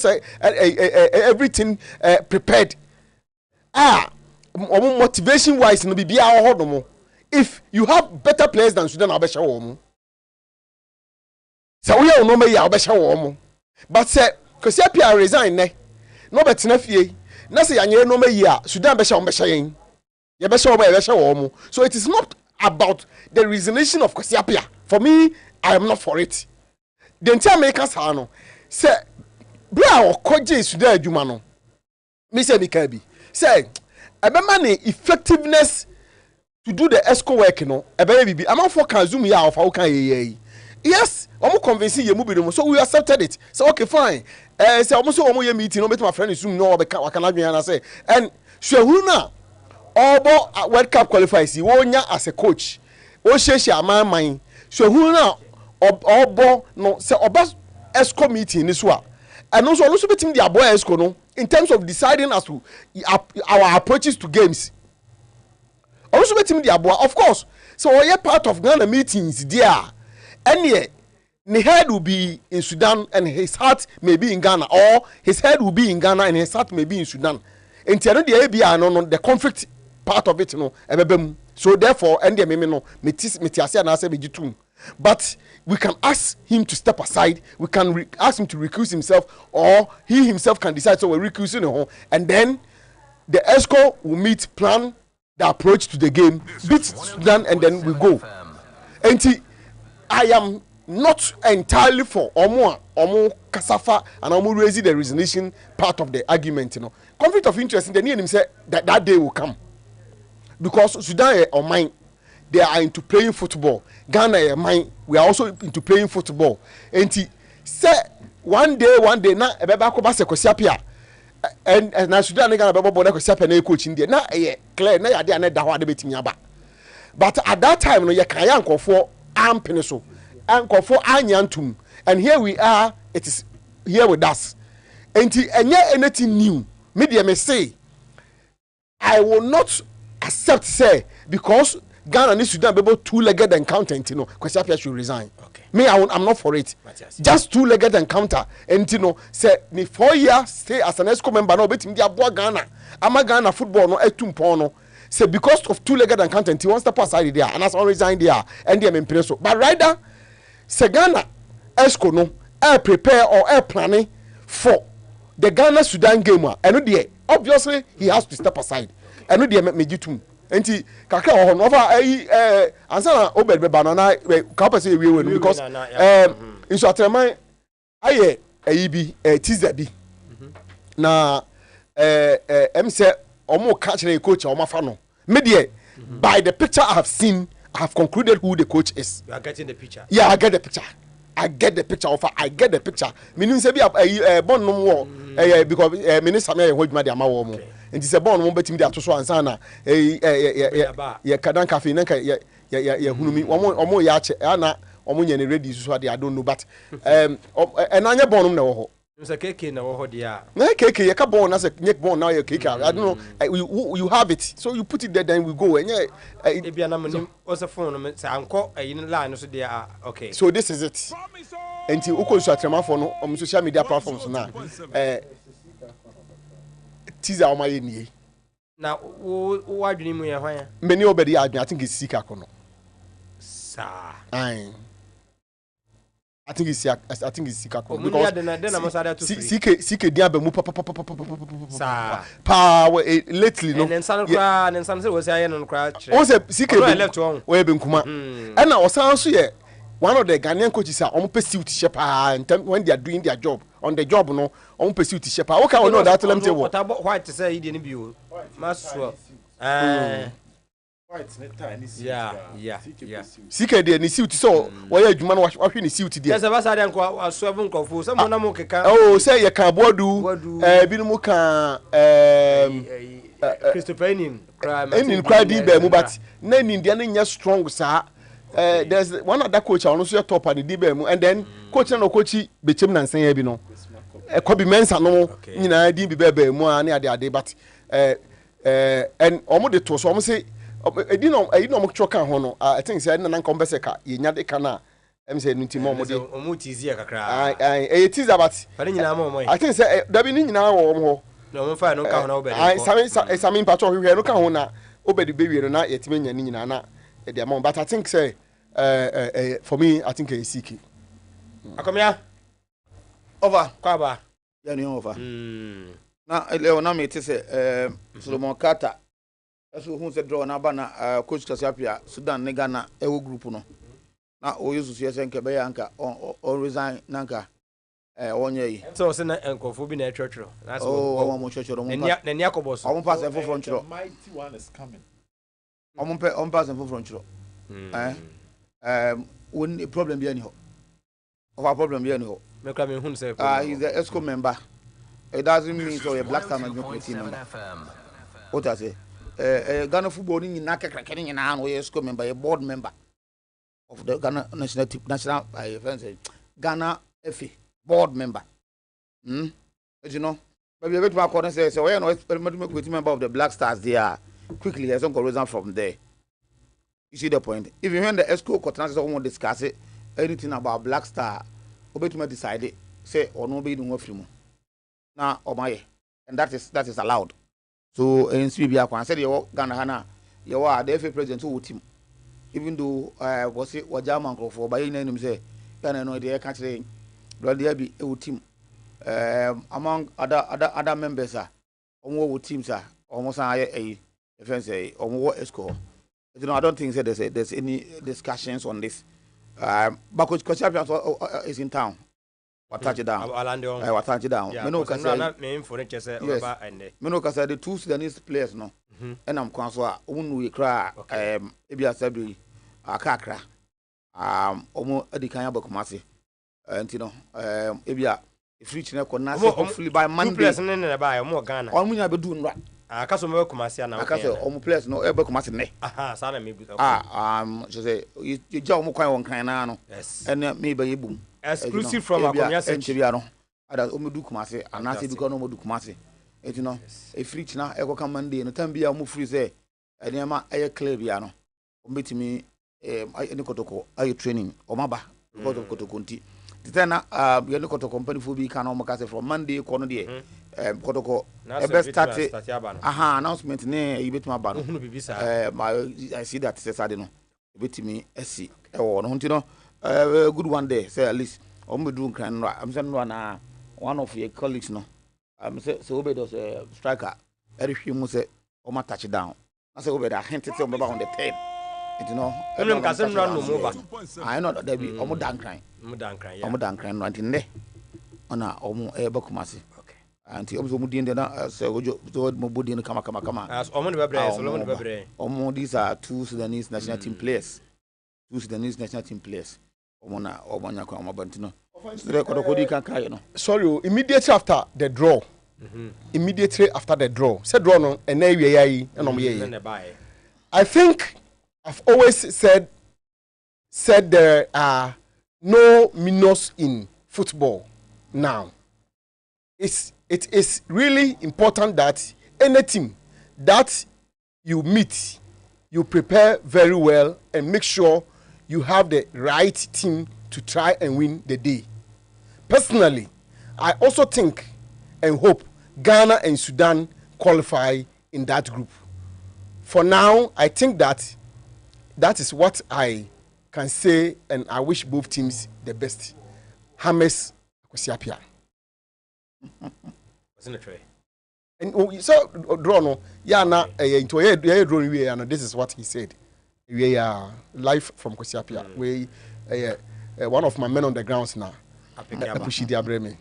everything prepared omo motivation wise no bibia ho if you have better players than Sudan, I'll be sure. So we are no me I'll be sure. But say, because you resign, no better enough ye. Na say anye no me ya Sudan be sure you be sure. So it is not about the resignation of Kosiapia. For me, I am not for it. The entire makers no say bra o koje Sudan adwuma no. Me say me can be. Say, abema ne effectiveness to do the ESCO work, you know, a baby. I'm not for can zoom here of how can ye. Yes, I'm convincing you moving, so we accepted it. So okay, fine. Say almost all my meeting, no, my friend is soon no, but can I be and say, and Shehuna, all World Cup qualifies, you won as a coach. Oh, she my mind. Shehuna, all no, say about ESCO meeting this one. And also between the boy ESCO, no, in terms of deciding as to our approaches to games. Also of course so we are part of Ghana meetings there and yeah the head will be in Sudan and his heart may be in Ghana or his head will be in Ghana and his heart may be in Sudan and the conflict part of it no so therefore and the but we can ask him to step aside we can ask him to recuse himself or he himself can decide so we're recusing him and then the ESCO will meet plan the approach to the game, beat Sudan, and then we go. And I am not entirely for Omo Kasafa and Omo raising the resignation part of the argument. You know, conflict of interest in the near him said that day will come because Sudan or mine they are into playing football. Ghana mine we are also into playing football. And say one day now Ebeba Kobase Kosiapia. And na Sudan Ghana bebo boda ko siapa na coach ndie na clear na yade na da ho ade betimi aba but at that time no ye kan ya nkofo ampene so nkofo anyantum and here we are it is here with us enti enye anything new me dey me say I will not accept say because Ghana and Sudan bebo two-legged encounter enti no Kwesiapia should resign. Me, I'm not for it. Just two-legged encounter. And you know, say me 4 years stay as an ESCO member. No, bet him dia boa Ghana. Ama Ghana football no etumpo no. Say because of two-legged encounter, he wants to pass side there, and that's all resign there. And they am so. But rather, say Ghana ESCO no prepare or planning for the Ghana Sudan game. And no, obviously he has to step aside. And no, they make me enti kakra ho no fa ansa na obed be banana ka pese ewie we because inso atreman aye ayi bi teaser bi na em say omo ka kire coach o mafa no me de by the picture I have seen I have concluded who the coach is. You are getting the picture. Yeah, I get the picture. I get the picture. Meaning say be born no more because minister me ho dwuma de ama wo mo. And it's a bond one betting there to so and sana kadan cafe nanka hunumi omo ya che ana omo nya ready so they I don't know but enanya bond na wo ho Mr. KK na wo ho dia na KK ka bond na say nyek bond na KK I don't know you have it so you put it there then we go and e bia na manim o phone no say anko ayin line so there okay so this is it until uko so atrema for no on social media platforms na teaser o maye nie na wo adwene mu ye hwan ya many obedi adwene I think it's sika kono sa I think it's sika kono because sika dia ba mu sa pa lately no and san say we say aye no kra o say sika left one we be nkuma and na o san so ye one of the Ghanaian coaches are on pursue to shape when they are doing their job on the job no on pursue to shape. Okay, we know that let me tell you. What about white to say he didn't be Maswell. Yeah. Sika de ni suit so we adwuma no wahwe ni suit de. Yes, abasa de nko aswebun kofo se mo na mo keka. Oh, say ye kan bodu bi no mo kan Christopher Enin cry di be mu but na ni de na nya strong sa. There's one other coach on also top and the DBM and then coach no coach bechem na nsen ya bi no e ko bi mensa no nyina di bi bebe mu ani ade but and omo de to so omo say edi no mo choka ho no I think say na nka ombese ka ye nya de ka na em say nti mo de omo tizi ya kakra e tizi but pare nyina mo I think say da bi ni nyina wo mo ho no mo fa no ka ho na obedi sami pato hwe no ka ho na obedi be wi no na yetime nya ni nyina na e de amount but I think say for me, I think it's Siki. Akomia over kwaba ya ni over na leo na me say Solomon Carter aso hu se draw na ba na coach Kasiapia Sudan ne Ghana ewo group no na o yusu se nke be ya nka on resign na nka onye yi so se na enkofo bi na etwetwero na so o mo chechero mo na ni akobo so o mo pass for front chero mighty one is coming o mo pass for front chero when a problem be any ho of a problem be any ho me kra me hun say he's the ESCO member. It doesn't mean so a black star management committee member. What I say Ghana football ni na kekere ni na no ESCO member, a board member of the Ghana national Ghana FA board member. You know, maybe a bit more according say we no experiment committee member of the Black Stars there quickly as some reason from there. You see the point? Even when the ESCO conference won't discuss it, anything about Black Star, Obetuma decided say or no be doing film. Now my and that is allowed. So in Swibia I said you Ghana Hana, you are the FA president who team. Even though was it was German for by name say Ghana no idea can't say blood there be a team. Among other members are on teams are almost a defense or more ESCO. You know, I don't think that there's any discussions on this. But Coach Champions is in town. What touch it down? What touch it down? Me no can say. Me no can say the two Sudanese players no. And I'm Kwanswa. We cry. Ebia Sabri. Kakra. Omo Edikanya Bakumasi. And you know, Ebia if reach na konase hopefully by Monday. Two players na buy omo Ghana. Omo nya be do nra. Akaso me Kumasi na. Akaso omo players no ebe Kumasi ne. Aha, sana me bi. Je say you ja omo kwan won kan na no. Yes. And me be yebum. Exclusive from Akonya Sechi. Bia no. Ada omo du Kumasi anase bi ko no omo du Kumasi. You know, if reach na e go kan Monday no time bia omo free say enema eye clear bia no. Omo betimi any kotoko aye training omo ba because of kotoko nti. Then you look at the company for be can almost from Monday corner there. Kotoko best start announcement ne you bet my ban. I see that says I don't know. Bet me SC or no you know good one day say at least do can I'm saying one of your colleagues no. Say so Obe does striker Eric Humo say Oma touch down. I say Obe that hinted on the third. You know, I know that there be almost done crying. Almost done crying, right in there. Ona almost a bakumasi. Okay. And he also moved in there. So, Mobudi and Kama. As almost Bebre. Almost these are two Sudanese national team players. Two Sudanese national team players. Omona, Omanya, Bantino. Sorry, immediately after the draw. Immediately after the draw. Said draw no, and I think. I've always said there are no minnows in football now. It is really important that any team that you meet, you prepare very well and make sure you have the right team to try and win the day. Personally, I also think and hope Ghana and Sudan qualify in that group. For now, I think that is what I can say, and I wish both teams the best. Hames Akusiapia. What's in the tray? And so draw no, yeah, na into a draw we and this is what he said. We are live from Akusiapia. We one of my men on the grounds now. Push the abreme.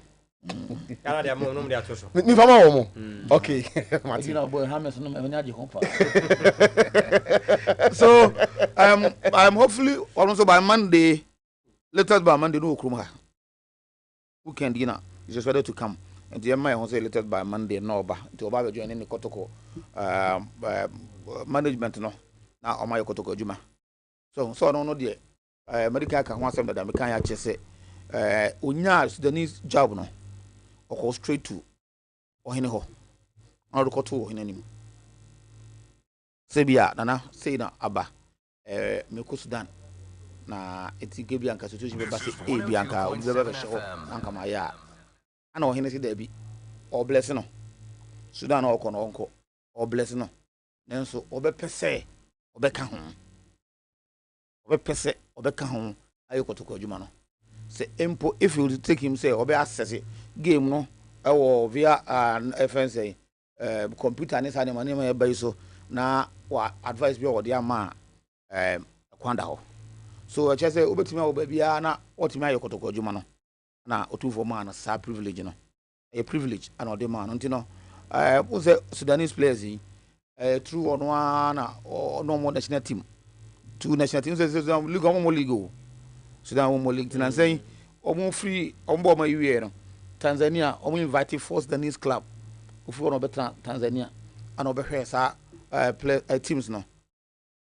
Me fama womo. Okay. So I'm hopefully also by Monday, latest by Monday no kruma. Who can dinner is just ready to come. And the MI won't say latest by Monday no ba. To Oba join the Kotoko management no. Now on my Kotoko Juma. So I don't know the medical can want some that I can actually say unya Sudanese job no. Or go straight to or hiniho. Or go to hinim. Sebia nana say na aba Meko Sudan na eti gebi anka situation be basi e bi anka o be show anka ma ya ana o hinesi da bi o bless no Sudan o ko no onko o bless no nenso o be pese o be ka ho o be pese o be ka ho ayoko to ko adwuma no say empo if you take him say o be access game no ewo via FNC computer ne sa ne mane ma ba so na wa advice bi o de ama kwanda ho so I say obetimi oba bia na otimi ayekotoko adwuma no na otufo ma na sa privilege no a privilege and o de ma no ntino who say Sudanese players through on one no more national team two national teams league on league Sudan one league and saying omo free ombo ma yiwe no Tanzania omo invite first Sudanese club for no better Tanzania and obehwe sa play teams no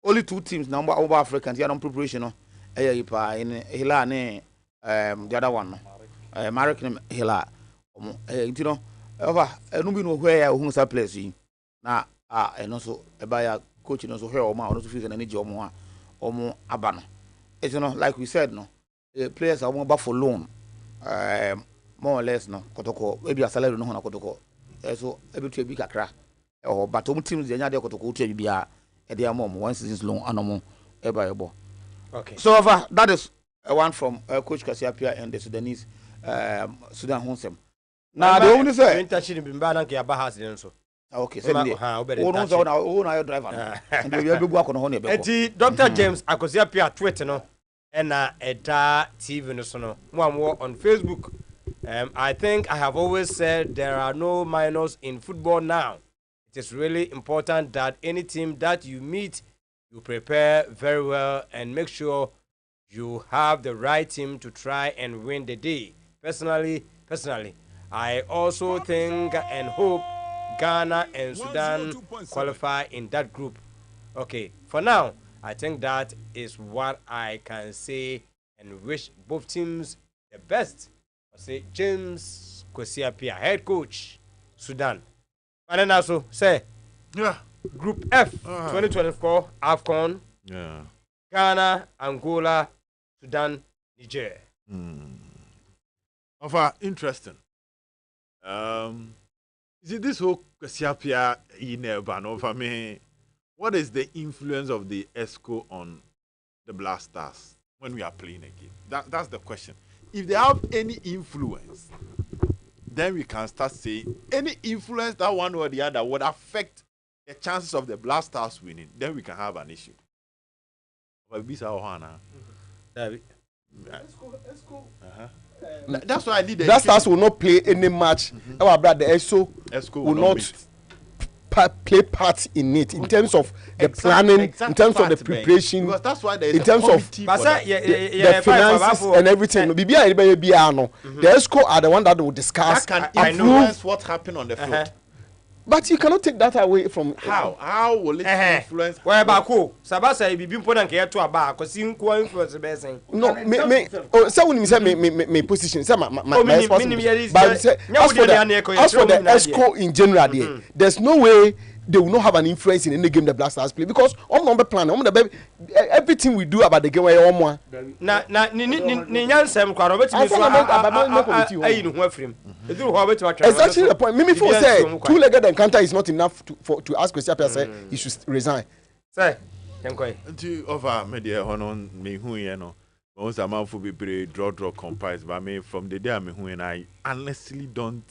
only two teams number over Africans here on preparation no in Hila ne the other one no American Hila you know over no be no where who sa place yi na and also by coach no so where o ma no so feel na energy omo aba no you know like we said no players are more for loan more or less no kotoko maybe a salary no na kotoko so every to be kakra but teams dey nya dey kotoko to bia e dey am one season's loan anomo eba. Okay. So that is one from Coach Kasiapia and the Sudanese Sudan Honsem. Now the only say internship in Bimba ke aba has den so. Okay, say me. Oh no your driver. And we be go akon ho na be. Enti Dr. James Akosiapia tweet no na eda TV no so no. Mo on Facebook. I think I have always said there are no minors in football now. It is really important that any team that you meet, you prepare very well and make sure you have the right team to try and win the day. Personally, I also think and hope Ghana and Sudan qualify in that group. Okay, for now, I think that is what I can say and wish both teams the best. I say James Kosiapia, head coach, Sudan. And then also say, yeah, Group F, 2024 AFCON, yeah, Ghana, Angola, Sudan, Niger. Interesting. See this whole Kasiapia in over me. What is the influence of the ESCO on the Blasters when we are playing a game? That's the question. If they have any influence, then we can start saying any influence that one or the other would affect the chances of the Blasters winning, then we can have an issue. That's why I need the Blasters will not play any match. Our brother ESCO will not play part in it in terms of the planning, in terms of the preparation, because that's why there is in terms of the finances and everything. The ESCO are the one that will discuss. That can influence what happened on the field. But you cannot take that away from how will it influence? Where Bako Sabasa be important here to about because you influence the best thing. No, someone say me position. Say my but as for the ESCO in general, there's no way they will not have an influence in any game the Blasters play because on number plan, everything we do about the game where more. Na ni nyansem kwa robet mi so it's actually the point. Mimi for say two-legged encounter is not enough to ask Kosiapia say he should resign. Say, yankoi. Until over media honon me hu ye no. Once a man for be draw comprise but me from the day I me hu and I honestly don't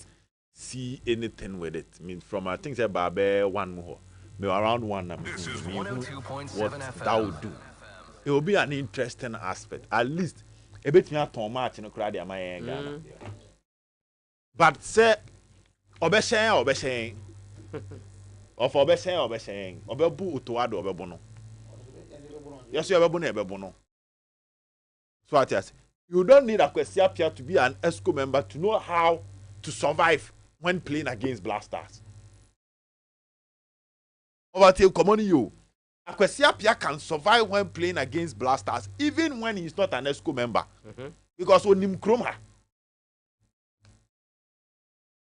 see anything with it. I mean, from I think about one more, maybe around one. What that would do. it will be an interesting aspect. At least a bit me at match in the crowd Ghana. But say obeshen of obeshen obebu utoado obebono. Yes, you obebono. So what yes, you don't need a Kwesiapia to be an ESCO member to know how to survive when playing against Blasters. Over till common you. Akwesiapia can survive when playing against Blasters, even when he's not an ESCO member. Because onim kroma.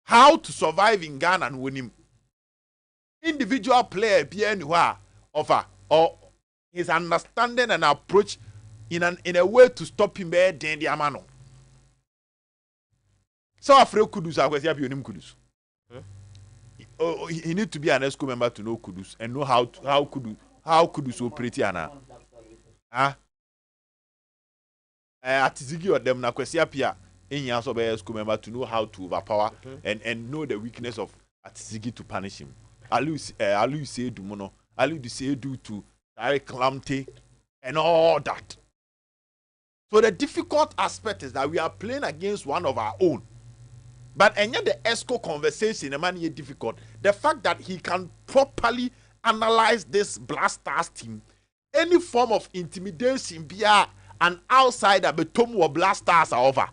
How to survive in Ghana and win him. Individual player appear anywhere offer or his understanding and approach in a way to stop him there then the amano. So afraid kudus Akwesiapia onim kudus. He need to be an ESCO member to know kudus and know how kudus operate ana. Atizigi or them na Kwesiapia in years of ESCO member to know how to overpower and know the weakness of Atizigi to punish him. Alu say do mono, Alu say do to direct Clementino and all that. So the difficult aspect is that we are playing against one of our own. But and yet the ESCO conversation is man difficult. The fact that he can properly analyze this Blasters team, any form of intimidation via an outsider betom or Blasters are over.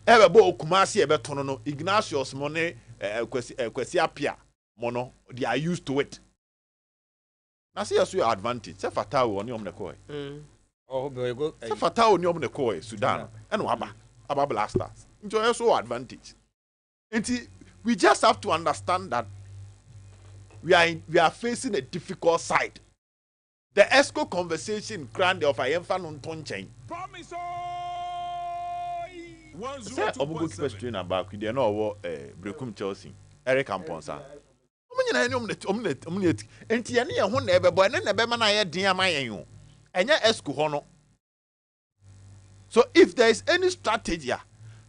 Everbo Kumasi ebetono Ignatius Mone Kwesiapia mono they are used to it. Now see us your advantage. Say Fatao on yom nekoi. Oh, very good. Say Fatao on yom nekoi Sudan and Waba Blasters. Enjoy us your advantage. And we just have to understand that we are facing a difficult side. The ESCO conversation grand of a infant on ton chain. Promise. Say Obugo keep strain back. We dey know Brekum Chelsea. Eric Amponsa. Omunyina any omnet. Enti ye ne ho na ebebo ene na ebema na ye din amayen yo. Enya ESCO ho no. So if there is any strategy,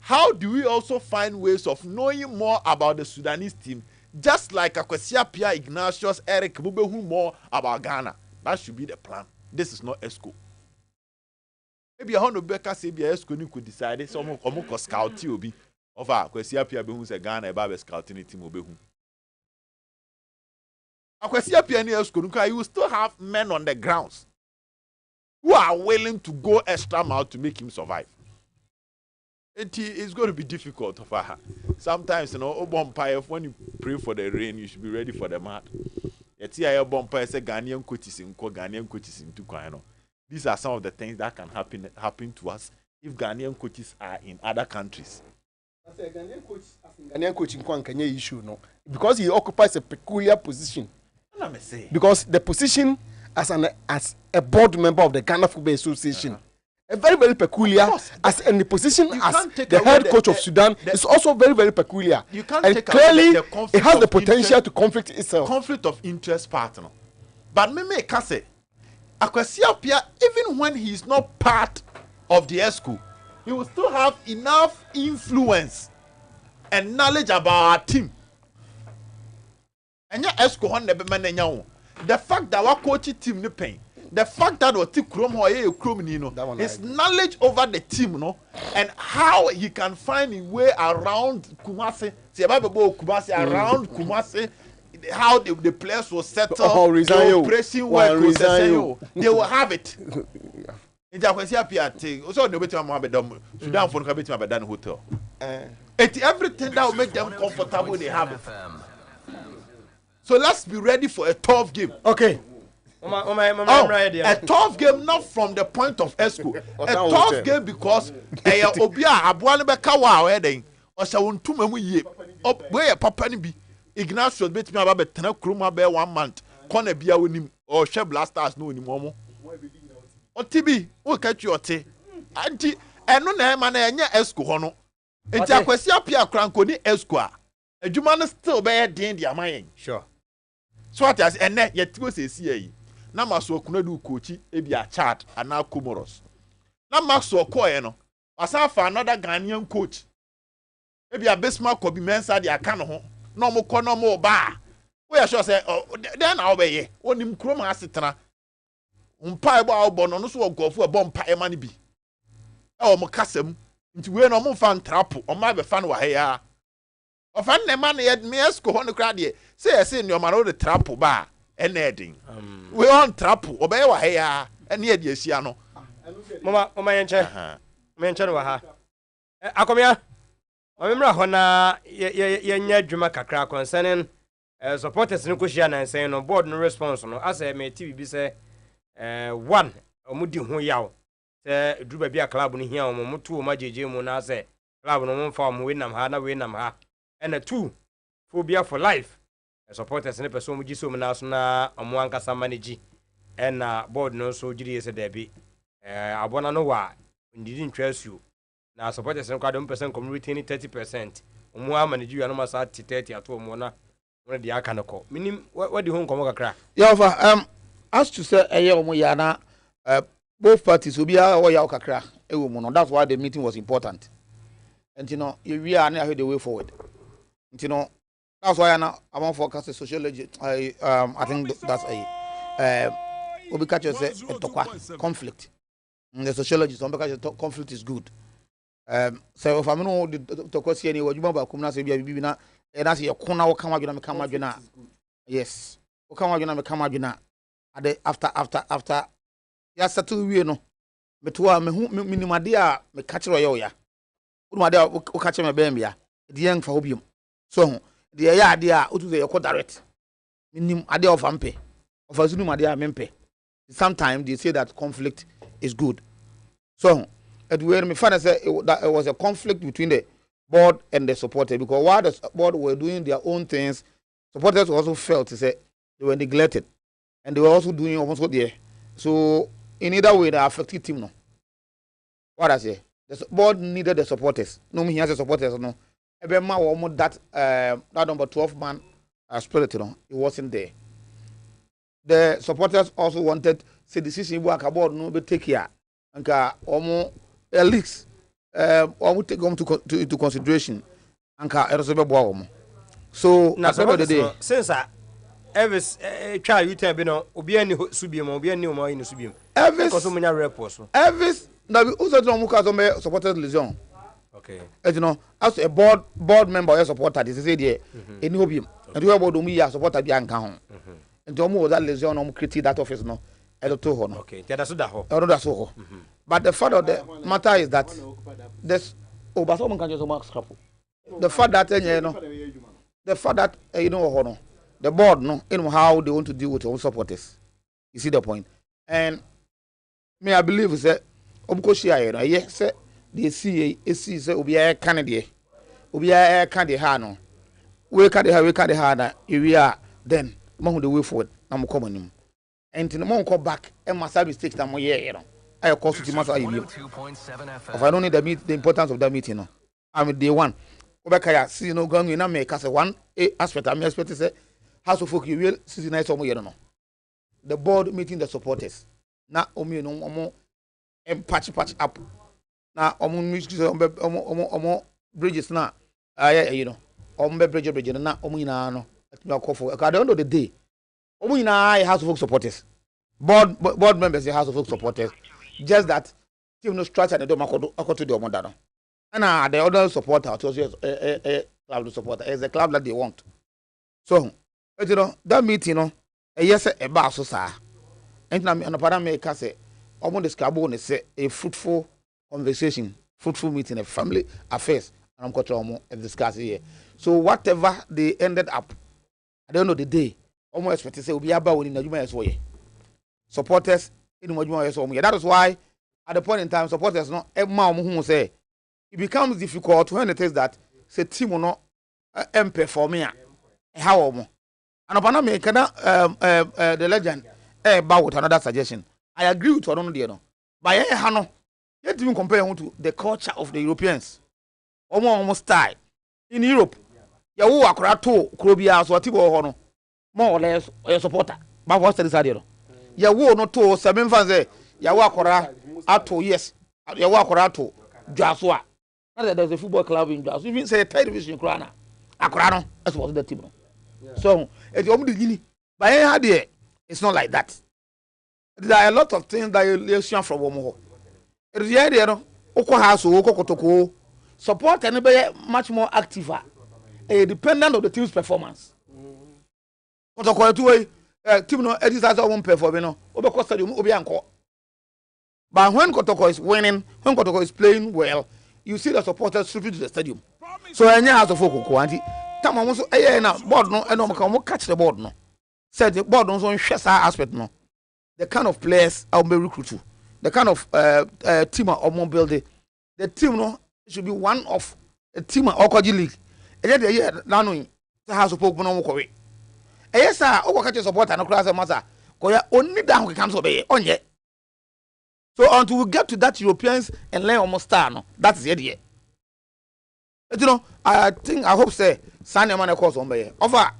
how do we also find ways of knowing more about the Sudanese team, just like Akwesiapia, Ignatius, Eric, Bubehu more about Ghana? That should be the plan. This is not ESCO. Maybe a hundred Becca say be ESCO ni could decide some of scout obi of Akwesiapia behu say Ghana eba be scouting team obehu. Akwesiapia ni ESCO you will still have men on the grounds who are willing to go extra mile to make him survive. It's going to be difficult. Sometimes, you know, when you pray for the rain, you should be ready for the mud. Ghanaian coaches in Tukano. These are some of the things that can happen to us if Ghanaian coaches are in other countries. Ghanaian coach in Kenya issue no, because he occupies a peculiar position. Let me say. Because the position as a board member of the Ghana Football Association. A very, very peculiar, as in the position as the head coach of Sudan is also very, very peculiar. You can't and take clearly, the it has the potential to conflict itself. Conflict of interest partner. But me can say, Akwesiapia, even when he is not part of the ESCO, he will still have enough influence and knowledge about our team. And your ESCO on the fact that our coaching team no pain. The fact that his knowledge over the team, no, and how he can find a way around Kumasi, around Kumasi, how the players will settle, the operation work will they will have it. Everything that will make them comfortable, they have it. So let's be ready for a tough game. Okay. A tough game, not from the point of ESCO. A tough game because Obia Abuani Bekawa wedding or Sawun Tumamu where Papa Nibi Ignatius bet me about Tenakruma bear 1 month. Corner Bia with him or Share Blasters no anymore. Or TB, we'll catch your tea. Auntie, and no name and ESCO hono. It's a Kwesiapia Crankoni ESCO. A Juman still bear Dandy Amayan. Sure. So what as and yet was a CA. Na maso kunadu coach ebi a chart and now Comoros. Na maso koeno. Asa for another Ghanaian coach. Ebi a Bismarck could be mensa the akano ho. No mo kono mo ba. We are sure say then I'll be ye. Onim krom asetena. umpa ebo a obo no so ogofo ebo mpa e ma ne bi e o mo kasam nti we no mo fa ntrapo o ma be fa no wa ya o fa ne ma ne me esko ho ne kra de say ne o ma no de trapo ba e na edin we on trapo o be wa ya e ne de asia no mama yenche no wa ha akomia omemra ho na ye nya adwuma kakra concerning supporters no koshia na nsen no board no response no asa me TV bi say one omudi ho yaw se druba bi a club no hia omo moto o majeje mu na say club no mo fa omo we nam ha and two phobia for life supporters ne person mo gi so mo na so na omo ankasa manage and board no so giri se da bi abona no wa ndidi ntwasu na supporters no kwado person community 30% omo a manage you no ma sa 30 ato omo na when the akanoko minim what the home komo kakra yeah as to say omo ya na both parties will be all ya kakra no that's why the meeting was important and we are now the way forward and that's why I want forecast sociology I think that's we catch say conflict the sociologist some catch conflict is good so if I know to ko see any what you ba kumna say bia na and that's your corner will come out come out yes will come out me come out after ya settle we no me to a me hu minimade a me catch royo ya udumade a wo catch me ben bia de yen fa obium so de ya ade a otu say you direct minim ade of ampe of azunu ade a mempe sometimes they say that conflict is good so it where me find say that it was a conflict between the board and the supporters because while the board were doing their own things supporters also felt to say they were neglected and they were also doing almost what there so in either way the affected team no what I say the board needed the supporters no me here the supporters no ebe ma wo that number 12 man spirit no it wasn't there the supporters also wanted say decision work about no be take here anka omo leaks omo take them to consideration anka erso be boa omo so na so the day since Elvis try you tell be no obi ani subiem obi ani o ma ni subiem Elvis because so many reports so Elvis na we also don't muka so me supporters lesion okay as a board member or supporter this say there any obium and we about omu ya supporter bi anka ho and omu that lesion omu critique that office no to ho no okay that's da ho but the fact of the matter is that this but someone can just scrap the fact that ho no the board no how they want to deal with their own supporters you see the point and me I believe say obkoshia here yes say they see say obi a candidate obi a candidate ha no we candidate ha na we are then mo the way forward na mo come anim and mo come back and must mistakes na mo here no I cost to matter you if I don't need the importance of that meeting no I'm day one obeka ya see no gang na make as one aspect I expect say house of folk you will see nice omo here no the board meeting the supporters na omo no omo patch up na omo bridges na omo bridge na omo nyina no at call for at the end of the day omo nyina house of folk supporters board members the house of folk supporters just that team no structure and do makoto the omo da no and the other supporter to club supporter is the club that they want so that meeting yes e ba so sa entina me anopara me ka say omo describe say a fruitful conversation, fruitful meeting, a family affairs, and I'm going to discuss here. So whatever they ended up, at the end of the day, almost expect to say will be about winning the human way. Supporters in the that is why at the point in time, supporters not who say it becomes difficult when it is that say team will not perform here. How and upon me the legend about with another suggestion. I agree with one no. But Hano. Yet even compare to the culture of the Europeans. Almost style. In Europe, you akora to Krobia so atibo hono. More or less a supporter. But what's the idea? You no to 7 fans there. You akora ato yes. You akora to Joshua. There's a football club in Joshua. Even say third division Krana. Akora no. That's what the team. So it's only the Guinea. But it's not like that. There are a lot of things that you see from Womo. It is the idea, no? Oko house, Oko Kotoko. Support and be much more active, dependent of the team's performance. Kotoko team no exercise won't perform, you know. Obeko stadium, Obi Anko. But when Kotoko is winning, when Kotoko is playing well, you see the supporters trooping to the stadium. So any house of Oko Kwanti. Time almost na board no, and no catch the board no. Said the board no so share aspect no. The kind of players I'll be recruit to, the kind of team or building, the team no should be one of a team or Okoji league. And yet the year now knowing the house of Pokemon no Kowe. Yes, sir, Oko catch support and across the matter. Koya only down we can obey on yet. So until we get to that Europeans and learn almost star no, that is the idea. You know, I hope say Sanya man course on by over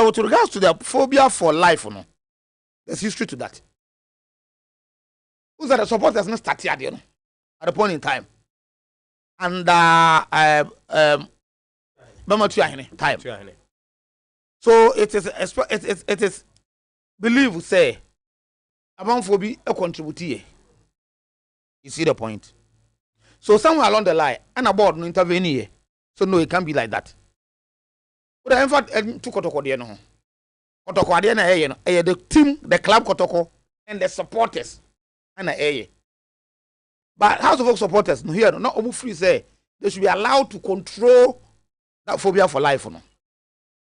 with regards to the phobia for life, no. There's history to that. Who's that the supporters not start here, you know, at a point in time. And time. So it is believe say about phobia a contribute. You see the point. So somewhere along the line, and a board no intervene here. So no, it can't be like that. But in fact, to Kotoko, no. Kotoko, the team, the club Kotoko, and the supporters, and the But House of Folk supporters, no here, not almost free say they should be allowed to control that phobia for life, no.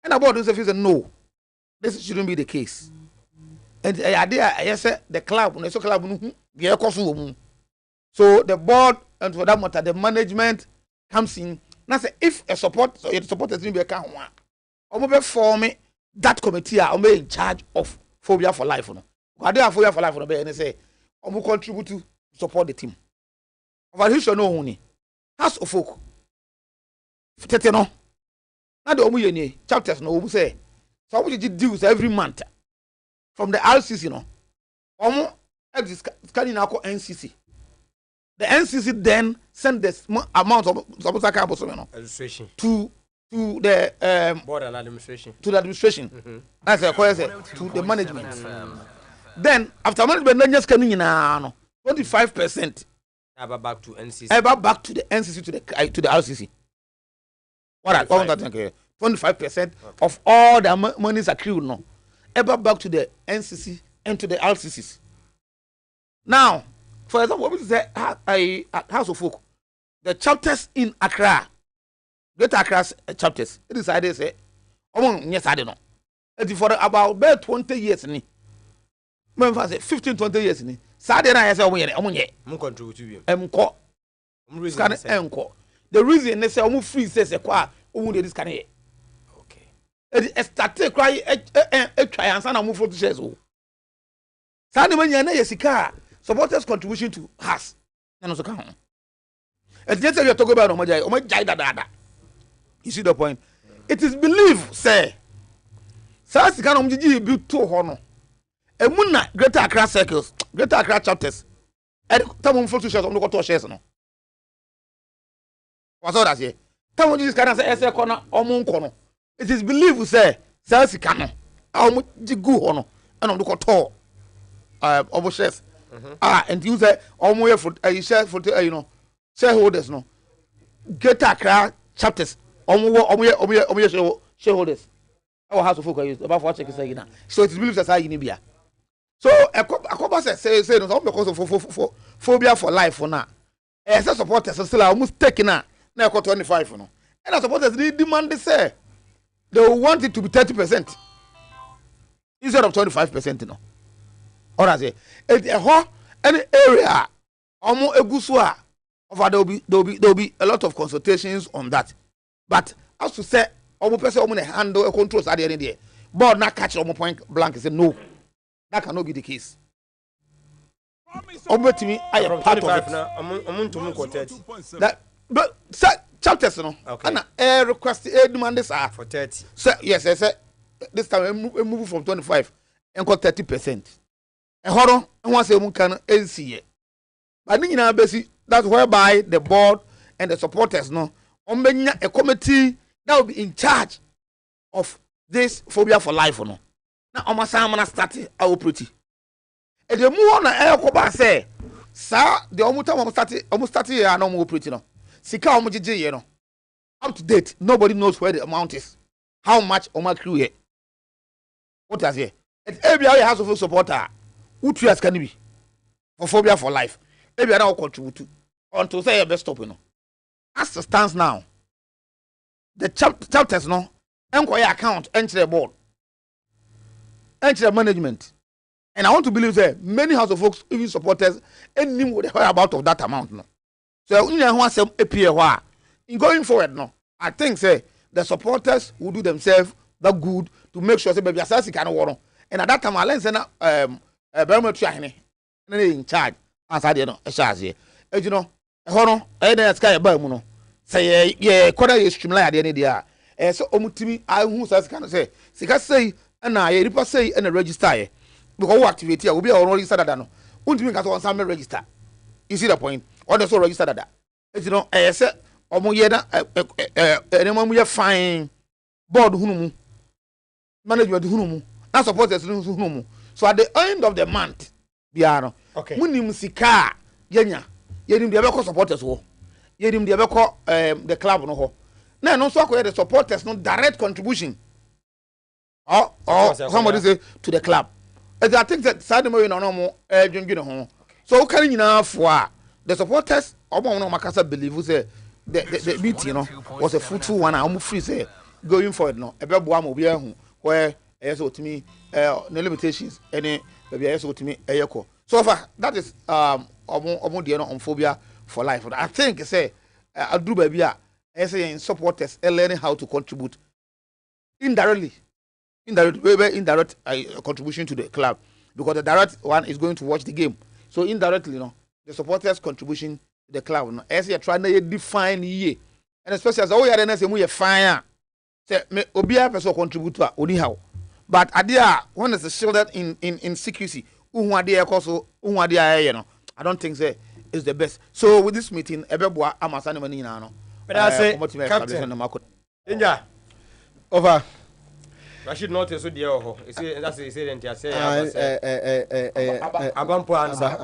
And about this, if you say no, this shouldn't be the case. And the idea, yes, the club, when the club, the so the board, and for that matter, the management comes in. Now, say if a supporters didn't be a can one, or maybe form that committee are in charge of phobia for life. No, I do have phobia for life. No, and they say, I will contribute to support the team. But who should know only House of Folk. No, now the Omu chapters no say so. We did dues every month from the RCC. No, Omu scanning now NCC. The NCC then send the amount of registration to the board and administration. To the administration. That's a question to the management. Then after management, then just coming in 25%. Ever back to NCC. Ever back to the NCC to the RCC. What I want to think 25% of all the monies accrued no. Ever back to the NCC and to the RCCs. Now. For example, what is the House of Folk? The chapters in Accra, Greater Accra chapters. It is I say, yes, I don't know. And for about 20 years, ni, 15, 20 years, ni. Saturday night, I say, contribute to you. The reason they say, free says, this can okay. It started crying, try and send a move for the shares. Saturday when you're Yesika. Supporters' contribution to us. And also come. And just you talk about Omaja. You see the point? It is believed, say. Says can omji build 2 honor. E muna Greater Accra circles, Greater Accra chapters. And tamon flow to shares on the shares no. What's all that say? Tamon this can say corner omun kono. It is believed, say, says can omji gu honor and on the koto over shares. And you say almost for share for you know shareholders no Greater Accra chapters shareholders our House of Folk use about for check say na so it is believed as I in Libya. So akoba say no because of phobia for life for now as supporters still almost taking na 25 no and as supporters they demand they say they want it to be 30% instead of 25% no. Or I say, any area, almost a gusua, there'll be a lot of consultations on that. But as to say, almost person handle a control at the end of the day, but not catch almost point blank and say no, that cannot be the case. Over to me, I am part of it. That, but chapters, no, and a request, a demand this for 30. So yes, I said this time we move from 25 and got 30%. A horror, and once a can NCA. But that's whereby the board and the supporters know a committee that will be in charge of this phobia for life. No, now, Omasamana started our pretty. and the more na air koba say sa the almost started here no more pretty no sika omujije ye no up to date nobody knows where the amount is how much Omar crew here what does here it every house of supporter who 2 years can be for phobia for life every now contribute to until say best stop you know as it stands now the chapters no enquire account enter the board enter the management. And I want to believe that many house of folks, even supporters, and knew what the about of that amount. No. So you want some APA in going forward. No, I think say the supporters will do themselves that good to make sure say baby assassin can war. And at that time, I learned say and in charge. As I did no, a charge here. You know, hono, I didn't sky a no. Say yeah, quarter is streamline at the end of the year. So omutimi, I who says can say, Sika say, and I repass say and a register. Because activity will be already registered that no. Won't mean on some register. You see the point? Or the so register that. You know, I said, Omo yeda, anyone we fine board hunumu, management hunumu, and supporters hunumu. So at the end of the month, biano. Okay. Munim sika, yenya, yedim the abeko supporters ho, yedim the abeko the club no ho. Now no so the supporters no direct contribution. Or somebody say to the club. As I think that Saturday no more home. So carrying enough for the supporters of Makasa believe say the meeting was a fruitful one. I'm free say going for it no. About Buamo where so to me no limitations any maybe so to me ayako. So far that is on phobia for life. I think say I do baby say in supporters learning how to contribute indirectly. Indirect contribution to the club because the direct one is going to watch the game. So indirectly, the supporters' contribution to the club. As you try to define ye, and especially as we are then say we fire. Say me obia person contribute to anyhow. But adia when it's shielded in secrecy, I don't think say is the best. So with this meeting, ebeboa amasane mani na no. But I say captain Danger. Over. I should not so dear. That's the incident. I say, Abampo answer.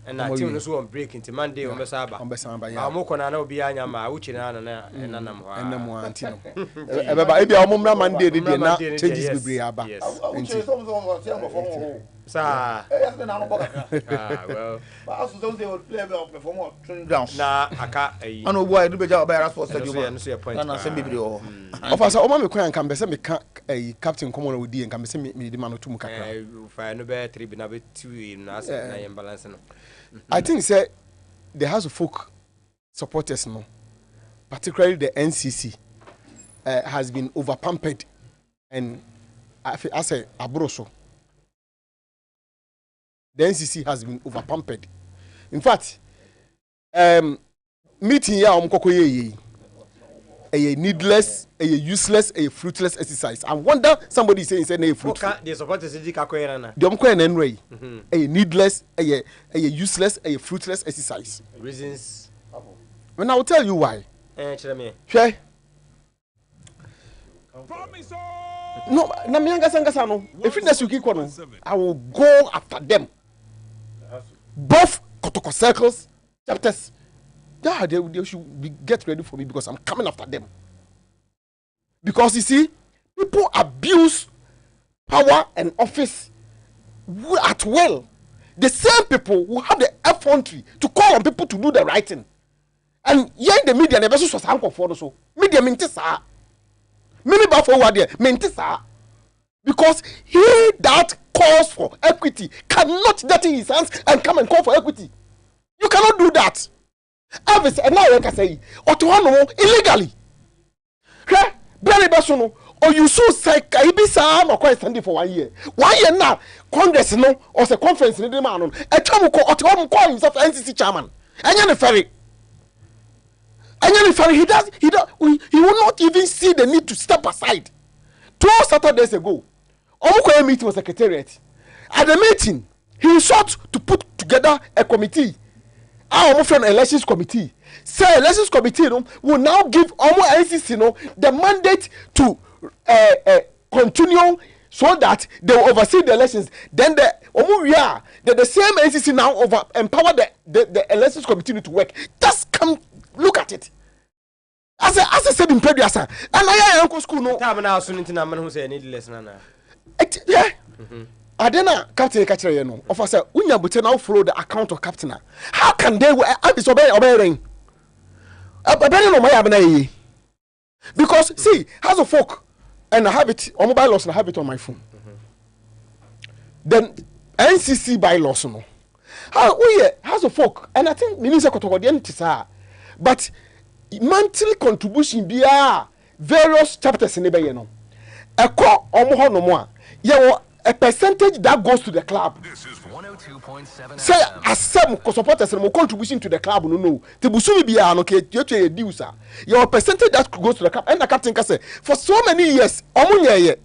And I tell you, so I'm breaking to Monday on Besaba. I'm more than I know behind my which and Nanam. Maybe I'm Monday, did not changes the Briaba. Sir, well, they would play perform training grounds. Nah, I can't. I know why do better by us for a point. Of us, all my can come a captain common with and come see me the man to Muka. If I know better, 3 been 2 in us and balancing. I think say the House of Folk supporters no, particularly the NCC, has been overpampered, and I say abroso. The NCC has been overpampered. In fact, meeting here a needless, a useless, a fruitless exercise. I wonder somebody saying a fruitful. The supporters a needless, a useless, a fruitless exercise. Reasons. And I will tell you why. Sure. No, Namianga Sangasano. If it's you I will go after them. Both Kotoko circles, chapters. Yeah, they should get ready for me because I'm coming after them. Because you see, people abuse power and office at will. The same people who have the effrontery to call on people to do the right thing. And yeah, the media never saw some for so. Media mentisa. Many forward there, mentisa. Because he that calls for equity cannot dirty his hands and come and call for equity. You cannot do that. Elvis, and now I can say, or to one illegally. Very personal. Or you so say, Ibisa or quite standing for 1 year. 1 year now, Congress no, or the conference in the man, a Chamuko or to call himself NCC chairman. And you're ferry. And you're ferry, he will not even see the need to step aside. 2 Saturdays ago, Omukoye meeting was secretariat. At the meeting, he sought to put together a committee. Our friend elections committee. Say elections committee will now give Omo NCC the mandate to continue so that they will oversee the elections. Then the same NCC now empower the elections committee to work. Just come look at it. As I said in previous, and I am school no. Time now soon into man who say need lesson na. Yeah. Adena captain catcher no. Officer, unya but now follow the account of captain. How can they obeying? Obeying no my abena. Because see, has a folk and I have it on mobile laws and I have it on my phone. Then NCC bylaws no. How we has a folk and I think minister koto but monthly contribution be various chapters in the no. A call omo no more. A percentage that goes to the club. This is 102.7. Say as some supporters and contribution to the club no. The busumi be no ke you sir. Your percentage that goes to the club and the captain can say for so many years omo ye.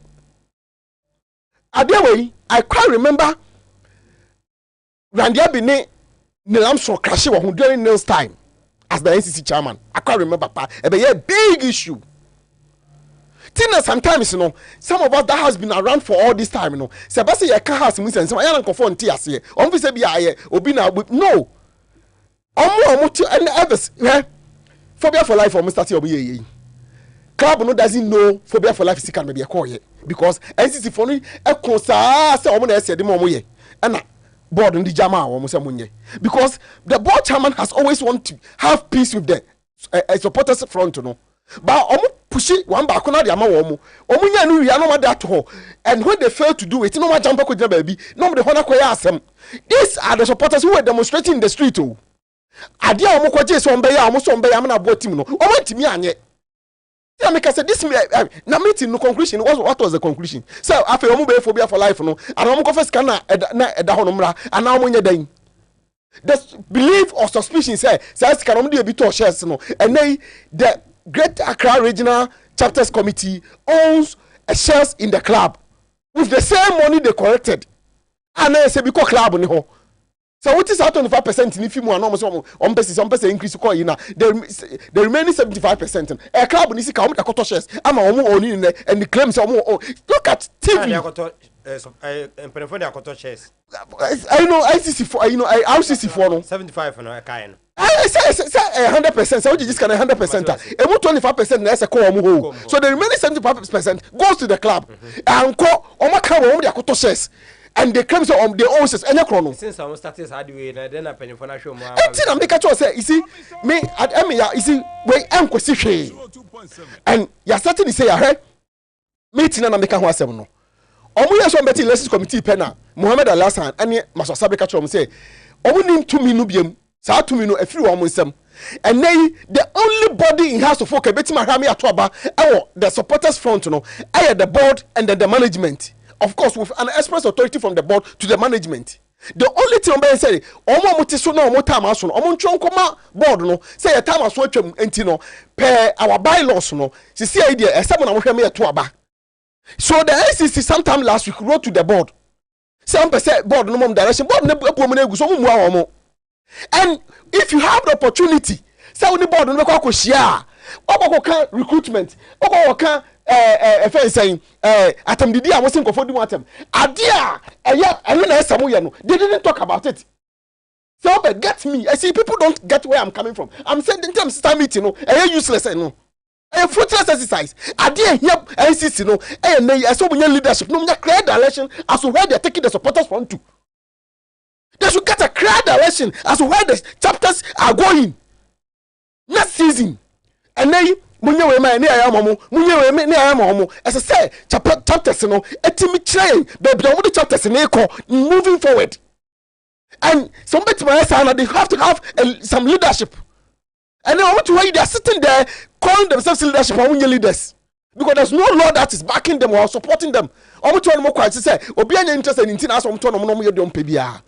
Adewe I quite remember Randia Bine Nilam so crash during Neil's time as the NCC chairman. I can't remember a big issue. Tina sometimes some of us that has been around for all this time Sebasi ya ka house and some ayan confront tears here. Say be aye obi na no. Omo and others phobia for life or Mr. T obi club no doesn't know phobia for life is can be a call because NCC for no e kon sa say omo na ese de mo ye. And board in the jama because the board chairman has always wanted to have peace with the supporters front but push it one back on the amount and when they fail to do it no jump baby no the honor them. These are the supporters who were demonstrating in the street adia almost I said this na meeting no conclusion. What was the conclusion? So after phobia for life no and I'm confess can na and now the belief or suspicion say can be a to shares no and then the Great Accra Regional Chapters Committee owns a shares in the club with the same money they collected and then say because club ni ho. So what is out 25% in if you want on person increase call you now the remaining 75% a club needs to count the quarter shares I'm only and the claims look at TV I know ICC4 RCC4 no 75 no kind I say 100% so just can 100% and 25% that's a call so the remaining 75% goes to the club and call on the quarter shares and they claim so on their own says any chrono since I started hard way then I penny for na show more I make a say you see me at you see we am kwesi and you certainly say I meeting na make ho asem no omo yes on betting elections committee pena Mohammed Alasan and Maso Sabeka chom say omo nim to me no biem sa to me no afiri omo nsem and then the only body in house of folk betima hami atoba the supporters front no the board and then the management. Of course, with an express authority from the board to the management. The only thing I'm saying, Omo Mutiso no more time as soon. Omo Chonkoma board no say a time as well entino per our bylaws no. See idea a someone I'm here to aba. So the NCC sometime last week wrote to the board. Some percent board no more direction. Board no so and if you have the opportunity, say on the board no go share. Ogo can recruitment. Ogo can saying atem didi I wasn't for do atem adia they didn't talk about it. So but get me I see people don't get where I'm coming from. I'm saying in terms of meeting no useless no a fruitless exercise adia here NCC no so leadership no clear direction as to where they're taking the supporters from to. They should get a clear direction as to where the chapters are going next season and then munye we ma ni ayamomo munye we ni ayamomo as I say chapters no etimi train baby the chapters na eko moving forward and somebody my say they have to have some leadership and then what way they are sitting there calling themselves leadership or munye leaders because there's no law that is backing them or supporting them omo to no quite say obi anya interested in tin as omo to no mo yedom pe bia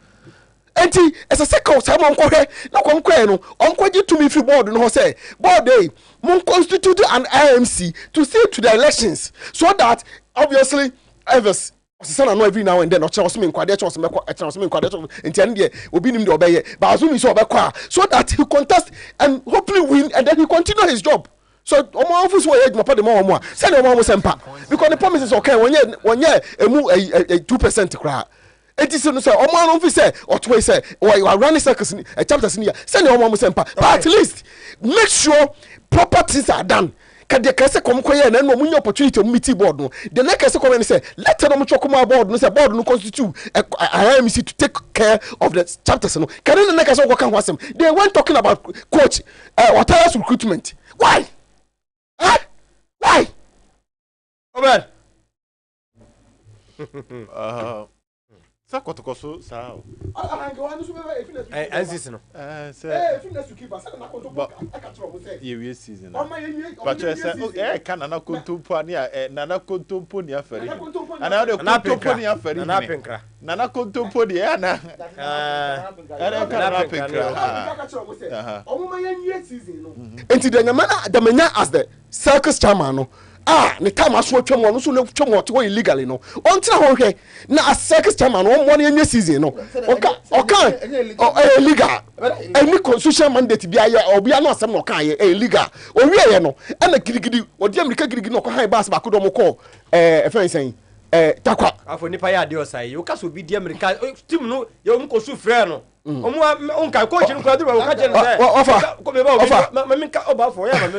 enti as a second time on kohwe na konkwe no onkoje to me free board no say board dey mon constitute an IMC to see to the elections so that obviously Evers osana no every now and then o chere osome nkwade chere osome enti an dey obi nim dey obeye but asumi so obekwa so that he contest and hopefully win and then he continue his job So omo office wo ye adwuma pa de mo omo a say na omo sempa because the promises okay wonye emu 2% kra enti so no say omo no fi say otwe say you are running circles chapters ni say na omo sempa but at least make sure properties are done kade kase kom koye na no munye opportunity of meeting board no the next kase kom say let them chokoma board no say board no constitute IMC to take care of the chapters no can the next kase go kan wasem they went talking about coach Watara's recruitment why why Obed Sa kotokoso sa ansisi no yewie season but say can na kontompo ani na kontompo ni afari ana de kontompo ni afari na penkra na kontompo de ana ana kana penkra omo yenwie season no enti de nyama da manya as the circus chairman no ne time aso twem no so na twem to illegally no ontina ho hwe na a circus chairman no mo na season no oka illegal any constitutional mandate bia ye obia no asem no ka ye illegal owie ye no na girigidi odi america girigidi no ko han bass ba ko do mo ko efensen takwa afo nipa ya de osai you ka so bi di america team no ye mo ko su frɛ no omo onka coach no kwa duru ka je no say ko me ba me ka oba fo ya me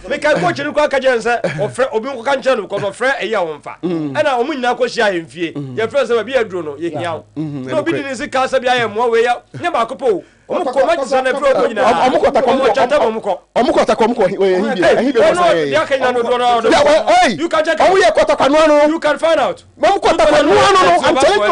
me ka coach no kwa ka je no say o frɛ obi ko ka nche no because o frɛ e ya wo mfa na omo nyina ko hia hemfie ye frɛ say ba bi aduro no ye hia no obi di ni se ka sa bi aye mo we ya ne ba ko po omo ko ma tisa na frɛ ko nyina omo ko ta ko hibe no ya ka nyina no do no you can check omo ye ko ta kwano no you can find out omo ko ta kwano no I'm telling you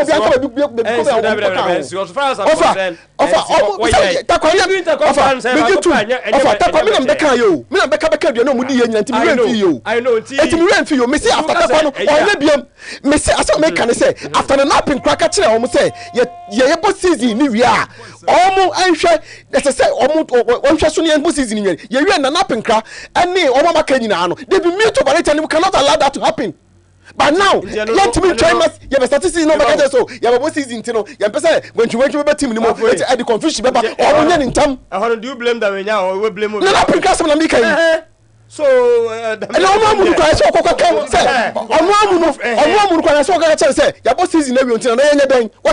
after the napping cracker say ye season ni wi a omo anhwe let's say omo onhwe so ne season ni ye wi na napping crack ene omo maka nyina no they be mute but we cannot allow that to happen. But now, let me try my statistics no matter so. You have a season, you know. You say when you went team anymore, at the confusion, but or in time. How do you blame them now or we blame them? No, not because I'm making. So, what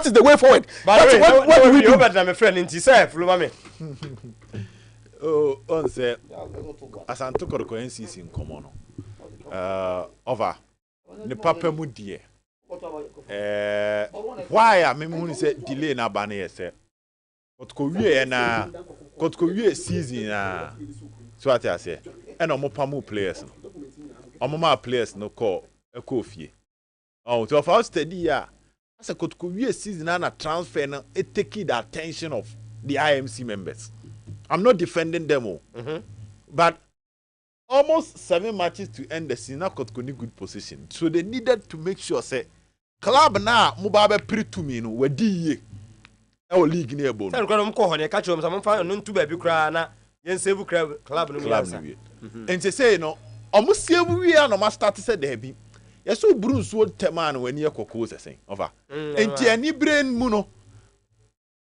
is the way forward? What do we do? But my friend in Tisaf, oh, on say, as I'm talking about NCC in common. Over the papa mu die why I mean say delay na ba na yese kotko wie season na so ati ase e na omopa mu players no omoma players no call ekofie to of our study ya ase kotko wie season na transfer na it take the attention of the IMC members. I'm not defending them but almost 7 matches to end the season. Kotko ni good position, so they needed to make sure say club na mubabe pre to me no wadi ye e o league ni ebo no say ko ko hone ka chom some fa no ntu ba bi kra na yen save club no yansa and say no omo save wi na ma start say there bi yeso Bruce wo tema na wani ekoko sesen over enti ani brain mu no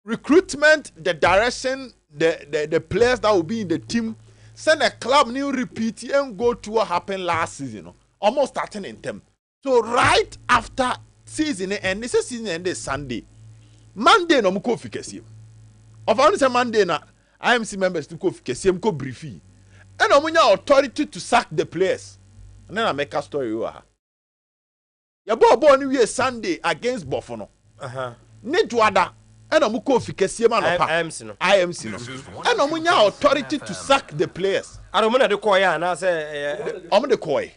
recruitment, the direction, the players that will be in the team. Send a club new repeat and go to what happened last season, almost starting in term. So right after season and this season end is Sunday, Monday no muko fikesi. Of only say Monday na IMC members to ko fikesi mko briefy. And omunya authority to sack the players. And then I make a story over. Ya bo ni we Sunday against Bofono. Ne juada. And I'm going to IMC no. And I'm going authority to sack the players. I don't want to call ya and I say, I'm the koi.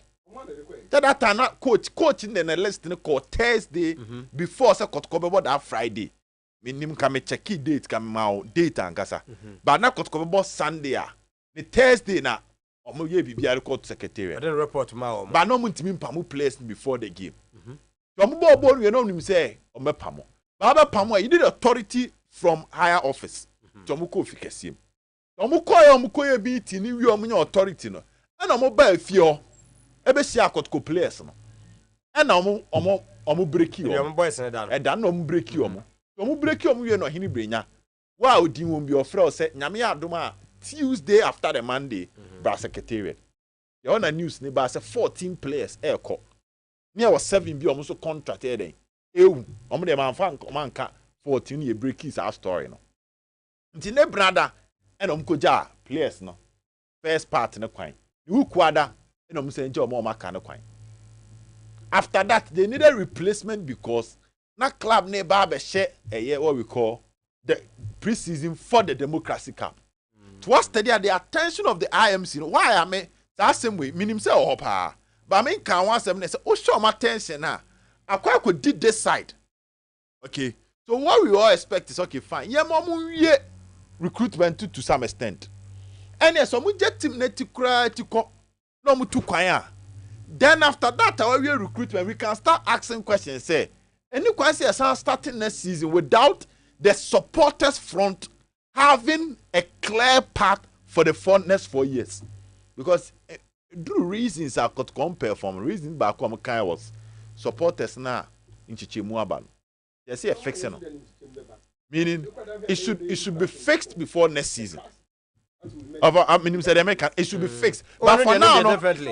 That time coach in the list call Thursday before say Kotkobe that Friday. Minim kame check date kame mau date and kasa. But na Kotkobe Sunday the Thursday na omo ye bibia court secretary. I didn't report ma. But no muntimi pamu players before the game. So omo bo we no nim say omo pamo. Baba Pamwa, you need authority from higher office. Tomuko fikesiem. Omuko be tini you omunya authority no. And omo ba fio. Ebe si akotko players no. And omo break you. Omo boys na dan. E dan no omo break you omo. Omo break you omo we no hini brenya. Wa odi won bi ofre o se nyame adom a Tuesday after the Monday, Bra Secretariat. You on a news, neighbor say 14 players air call. Near was 7 be almost contracted. I'm the man 14 year break is our story. No, Ntine brother and koja players no first part in the coin. You quada and saying job more kind of coin. After that, they needed replacement because na club neighbor be share a year what we call the preseason for the Democracy Cup. To study at the attention of the IMC. Why I mean that same way, meaning say oh pa. But I mean can one seven say oh show my attention now. I could did this side. Okay. So what we all expect is okay, fine. Yeah, mom, yeah, recruitment to some extent. And yes, so we get team net to cry to go no mu to kwaya. Then after that, our recruitment, we can start asking questions. Say, any questions are starting next season without the supporters front having a clear path for the next 4 years. Because the reasons I could compare from reasons back home kind was supporters now in Chichimuaban. They say a fixing. Meaning it should be fixed before next season. It should be fixed. But for now,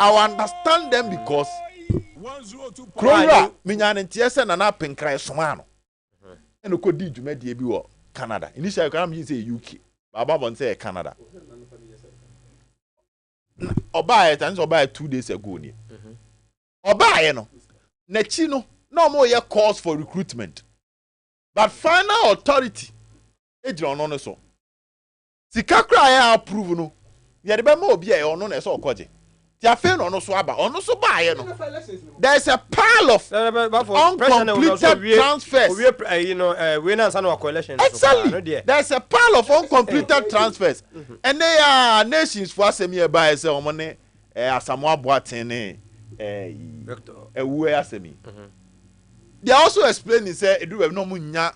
I understand them because Krora, Minyan and Tiesa and Apin Cry Somano. And the Codi Jumedia Canada. Initially, I can say UK. Baba say Canada. Or buy it and or buy 2 days ago. Or buy no. Nechino, no more year calls for recruitment. But final authority, Adrian on so. Sikakra approve no. Yet more be or no so koje. Tiafen on so aba on so buy no. There is a pile of uncompleted transfers. Winners and coalition. Exactly. There is a pile of uncompleted transfers. And they are nations for semi by say omone Asamoah Boateng they also explain say do have no munya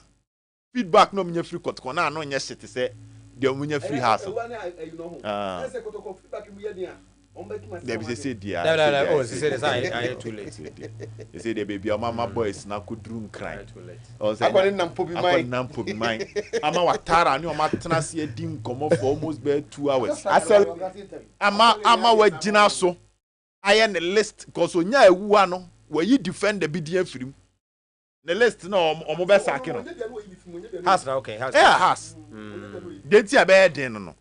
feedback no munya free cut na no nya shit say they munya free house they be say dia oh say I too late they say the baby mama boys na could room cry or say nampo bi mine ama watara ni o matena se dim komo for almost be 2 hours ama wa gina so aye the list cause onya ewu ano we yi defend the bidia firim the list no omo be sake no has na okay has yeah has denti abede no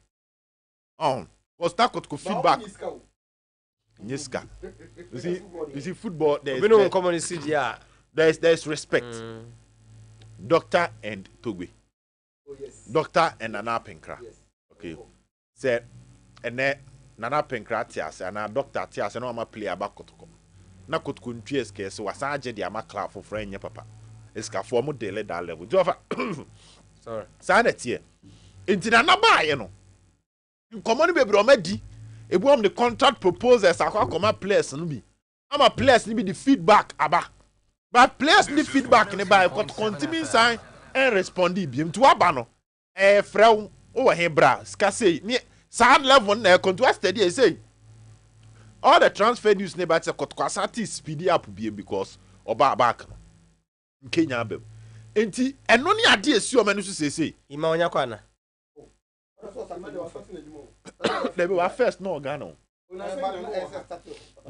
on was that could feedback Niska you see football we no common see there there's respect doctor and Togbe doctor and Nana Penkra okay say and then Nana Penkra tias and a doctor tias and no ma play about kotoko na kotoko ntwes ke so wasaje dia ma clap for friend papa eska for mo dele that level do sorry sanet here intina na ba ye no nkomo be bro madi ebu am the contract proposals akwa players no bi ama players ni be the feedback aba but players ni feedback ni ba continue sign and respond biem to aba no frɛ wo he bra ska say ni sad level na continue steady say all the transfer news ne ba say kotkasati speed up biem because oba back no Kenya abem enti eno ni ade esi o manu so say ima onya kwana they were first no Ghana.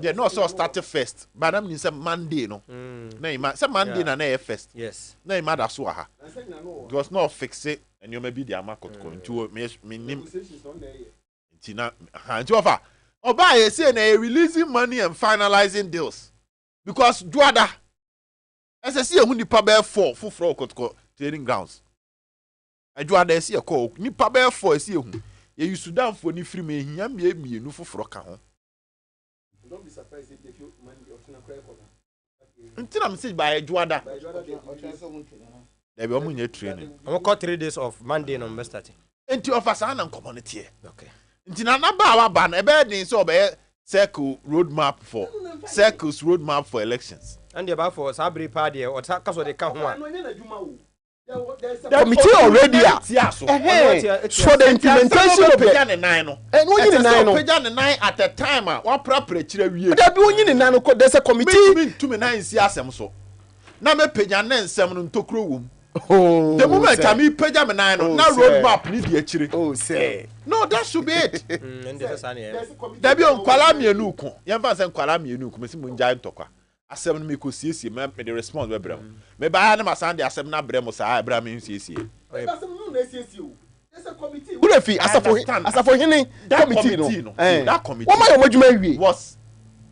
Yeah, no so started first. But I'm say Monday no. Na say Monday na first. Yes. Na ima da so aha. It was not fix it and you may be the amakot ko into me nim. Tina hanti ofa. Oba ye say na releasing money and finalizing deals. Because Duada as I see a nipa be 4 fufro kotko training grounds. Duada see a call nipa be 4 see hu. You Sudan for ni free me hia me no foforo ka ho. Don't be surprised if you money option akwa until I'm saying by Juada. They be omunya training. I got 3 days of Monday no be starting. Enti offer an community. Okay. Nti na ba wa ban e be din so be circle roadmap for elections. And the about for Sabri party or kaso de ka ho. The committee already for the implementation of it. And when you 9 at a time, what proper chire wie. There be only 9 there's a committee to me 9 si asem so. Na me penya na nsem no ntokro wom. Oh, the moment sir. I mean page me nine Oh, now sir. roadmap need the chire. Oh, say. No, that should be it. There Debi on kwala mienu ko. Yemfa say kwala mienu ko mesi mu nja ntokwa. Asem no me ko siesie me the response we brem. Me ba na masande asem na brem sa abra me siesie. Asem no na siesie o. There's a committee. Who the fee? Asafo hini committee no. That committee. What my omajuma wi? Was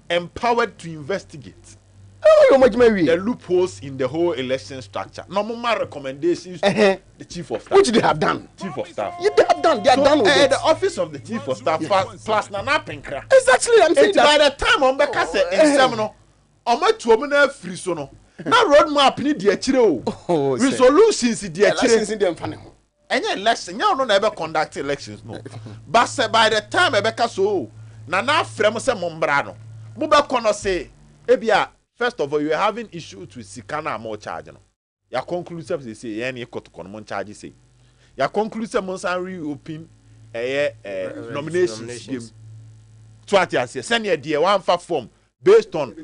empowered to investigate the loopholes in the whole election structure. Normal recommendations to the chief of staff. Which they have done. Chief of staff. Yeah, they have done. They are done with it. The office of the chief of staff plus Nana Pinkra. Exactly, I'm saying that. By the time on Becca said in seminar, on my 2 minute free sono. Now roadmap need the chiro. Resolutions in the Elections in the funny. Any election, you don't ever conduct elections, no. But say by the time Rebecca so, Nana Fremose Mombrano, Muba Kono say, Ebia, first of all, you are having issues with Sikana more charge. No? Your conclusive they say, any court charge say. Your conclusive Monsan reopen nominations. Twati say, send your dear one for form based on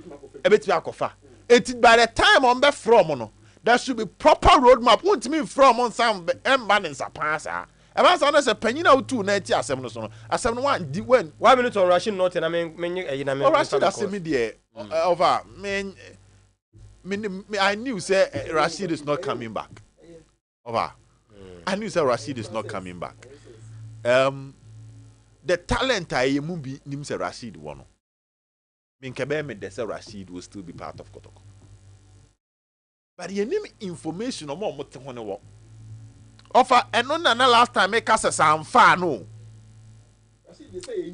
a bit of it by the time on the from no. There should be proper roadmap. Won't mean from on some balance a passer. About honest a penny out 2 90 as 7 when 1 minute on Russian note and I mean Rashid has me there over I knew say Rashid is not coming back. Over. I knew say Rashid is not coming back. The talent I movie names Rashid one. Minkebe me de say Rashid will still be part of Kotoko. But you need information on what you want to work. Offer and no last time make us a sound far no.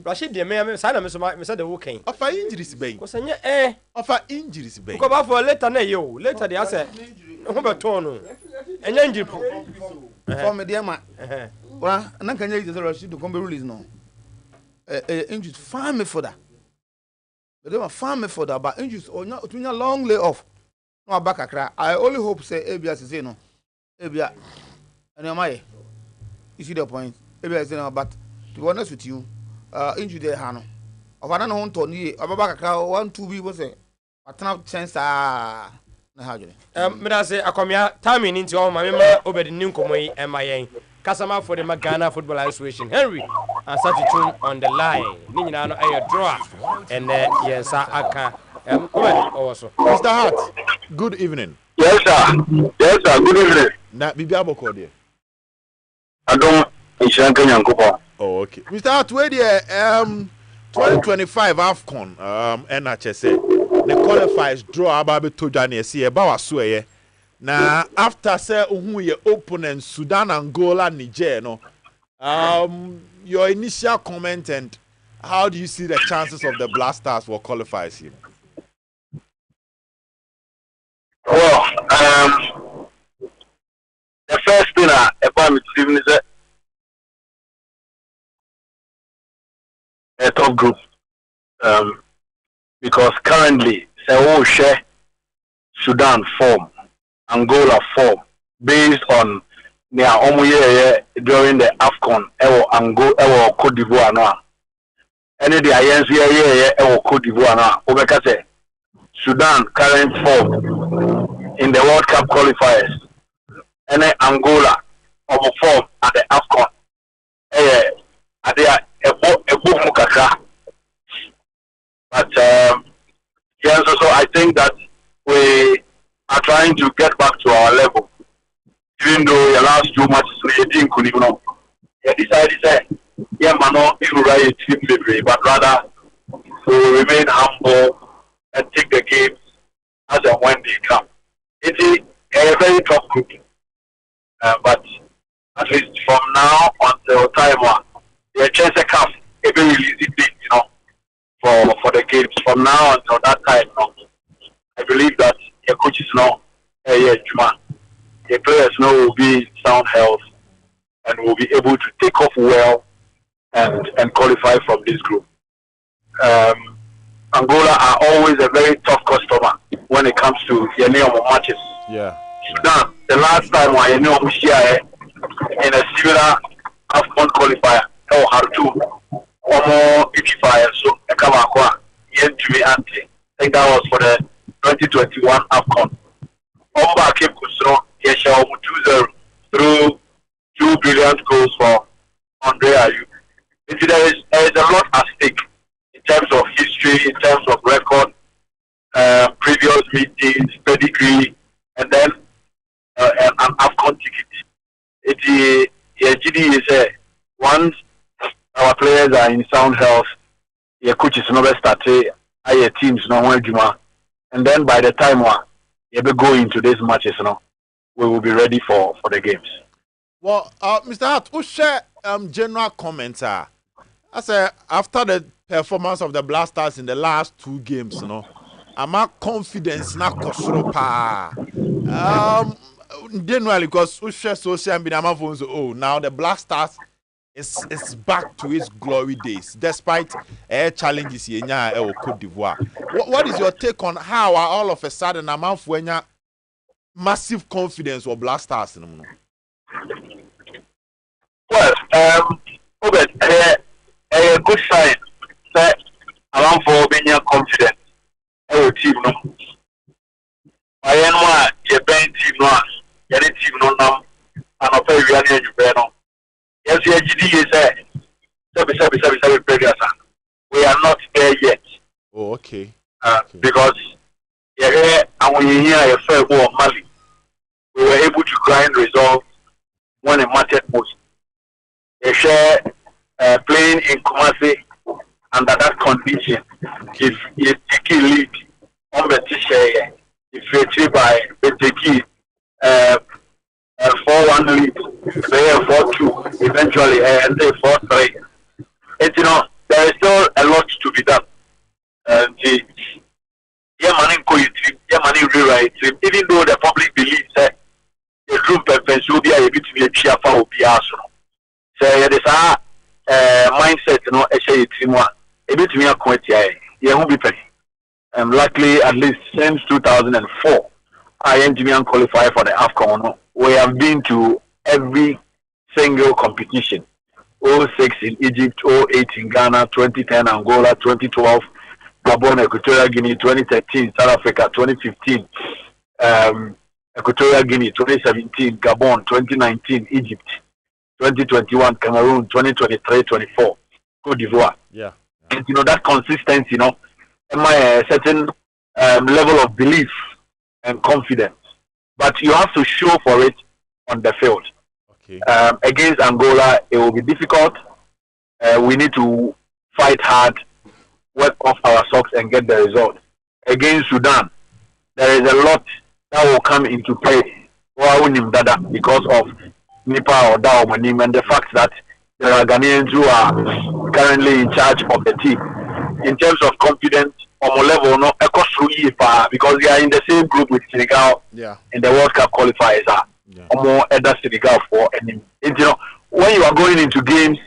Rashid de me say na me say the working. Offer injuries bay. Ko sanya Offer injuries bay. Ko ba for later na yo. Later they say ho be to no. Enya injury For me dear man. Well, na kan you say Rashid to come be release no. Injuries farm me for that. But they were farm me for that but injuries or not to long lay off. No back akra. I only hope say Abia say no. Abia and am I? You see the point? Abia say no, but to be honest with you, injury there hano. Of another one to ni ababa kakra 1-2 bi wo say. Atana chance na hajure. Me da say akomia timing into all my obedi nkomo yi emayen. Kasama for the Ghana Football Association. Henry and Satitun on the line. Ni nyina no ayo draw and yes aka also. Mr. Hart, good evening. Yes, sir. Yes, sir. Good evening. Na bibi aboko there. Adom Ishanka Nyankopo. Oh, okay. Mr. Hart, where there 2025 AFCON NHS the qualifiers draw about to Johnny see about so na after say who your opponent Sudan, Angola, Niger no your initial comment and how do you see the chances of the Black Stars for qualifiers here? Well, the first thing about me is a top group because currently say share Sudan form, Angola form based on their omuye during the AFCON Angola Cote d'Ivoire no. Any the INC Cote d'Ivoire no. Obeka say Sudan current form in the World Cup qualifiers. And Angola of form at the AFCON. At the Mukaka. But yes, so I think that we are trying to get back to our level. Even though the last 2 matches we didn't even know. They decided that Mano even right team delivery, but rather to remain humble and take the games as and when they come. It is a very tough group. But at least from now until time the chance a cup a very easy thing, for the games. From now until that time, I believe that the coaches know the players know will be in sound health and will be able to take off well and qualify from this group. Angola are always a very tough customer when it comes to the matches. Yeah. Sudan, the last time I knew in a similar AFCON qualifier, or Hartu, or more qualifier, so a Kamakwa, Yentui Ante. I think that was for the 2021 AFCON. Omba Cape Kusro, Yesha Omutu and then an AFCON ticket. The GD is once our players are in sound health, your coaches never start your teams no one juma, and then by the time you be go into these matches, we will be ready for the games. Well, Mr. Hart, who share general comments I say after the performance of the Blasters in the last 2 games, I'm not confidence na kosoro pa. Generally, because who share social media, now the Blasters is back to its glory days, despite challenges in Cote d'Ivoire. What is your take on how all of a sudden a month when you massive confidence or Blasters? Well, a good sign that around for being confident. Our team, no. I know your band team, no. Your team, no. And I'll pay you any you yes, the GD is we are not there yet. Oh, okay. Because and when you hear a fair war of Mali, we were able to grind results when it mattered most. They share playing in Kumasi under that condition. If you take a lead on the t-shirt, if you achieve by the 4-1 lead, they 4-2, eventually, and they 4-3. There is still a lot to be done. Even though the public believes that the group will be able to be a cheer for Obiaso. So it is our mindset, a shade team one. A bit me a quite luckily, at least since 2004, I engineer qualify for the AFCON. We have been to every single competition. 06 in Egypt, 08 in Ghana, 2010 Angola, 2012 Gabon, Equatorial Guinea, 2013 South Africa, 2015 Equatorial Guinea, 2017 Gabon, 2019 Egypt, 2021 Cameroon, 2023-24 Cote d'Ivoire. Yeah. And that consistency, a certain level of belief and confidence. But you have to show for it on the field. Okay. Against Angola, it will be difficult. We need to fight hard, work off our socks, and get the result. Against Sudan, there is a lot that will come into play because of Nipa or Daomanim and the fact that there are Ghanaians who are currently in charge of the team. In terms of confidence, level, because they are in the same group with Senegal in the World Cup qualifiers. Senegal for when you are going into games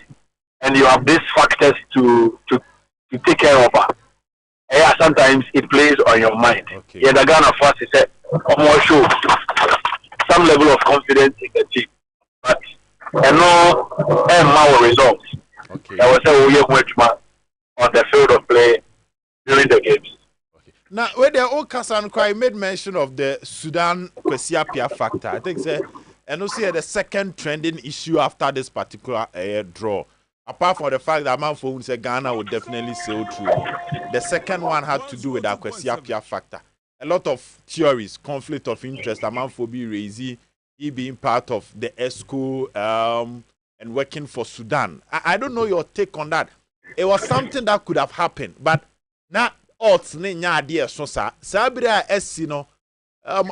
and you have these factors to take care of, sometimes it plays on your mind. Okay. The Ghana first is show some level of confidence in the team, but no results. Okay. There was on the field of play during the games. Okay. Now, when the old Kassan Kwai made mention of the Sudan Kwesiapia factor, I think and also the second trending issue after this particular draw. Apart from the fact that Manfo said Ghana would definitely sail through, the second one had to do with that Kwesiapia factor. A lot of theories, conflict of interest, Manfo be raising, he being part of the ESCO and working for Sudan. I don't know your take on that. It was something that could have happened, but now odds ne idea so sa sabira esino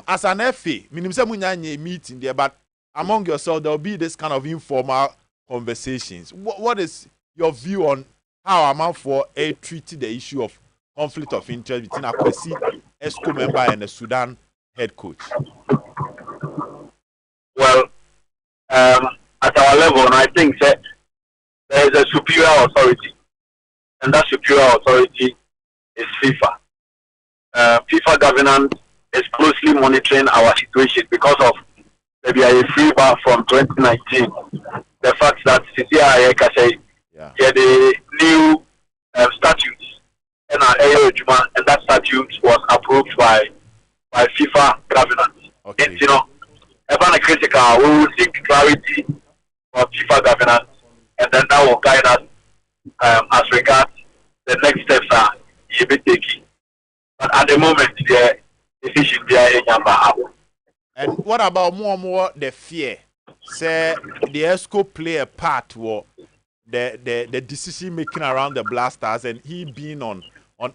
as an FA minimum say munya meeting there, but among yourself there will be this kind of informal conversations. What is your view on how amount for a treated the issue of conflict of interest between a Kwesi ESCO member and the Sudan head coach? Well, at our level, I think that there is a superior authority, and that superior authority is FIFA. FIFA governance is closely monitoring our situation because of maybe a free bar from 2019. The fact that CCI the new statutes and that statute was approved by FIFA governance. Okay. It's even critical. We will seek clarity from FIFA governance, and then that will guide us as regards the next steps are taking. But at the moment, the decision there is And what about more the fear? Say the ESCO play a part what the decision making around the Blasters and he being on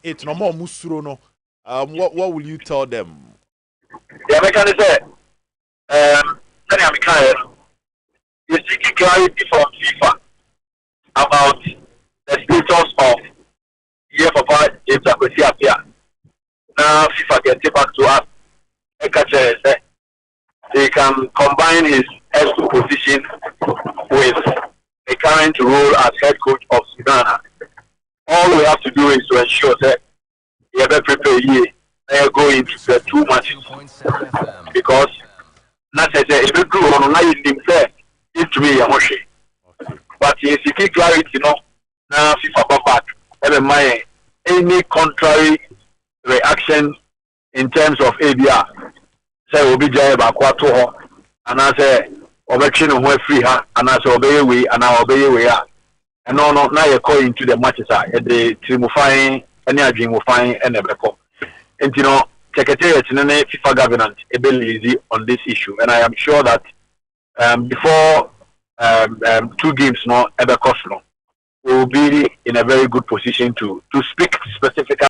it. No more musuro no. What will you tell them? Yeah, I can say you seeking clarity from FIFA about the status of year Papa James Akwesi Appiah. Now FIFA can take back to us. They can combine his S2 position with the current role as head coach of Sudan. All we have to do is to ensure that you have prepare year they go into the 2 matches because not that if you do on him fair into me Yamoshi. But in seeking clarity, you know, now FIFA back any contrary reaction in terms of ABR. Say obi jai ba kwato ho ana say obetwe ne ho free ha ana say obeye we ana obeye we a no na ye call into the matches a the trimufine any adwinmufine and ebeko enti no secretariat ne FIFA governance e be lazy on this issue, and I am sure that before 2 games no ebeko no we will be in a very good position to speak specifically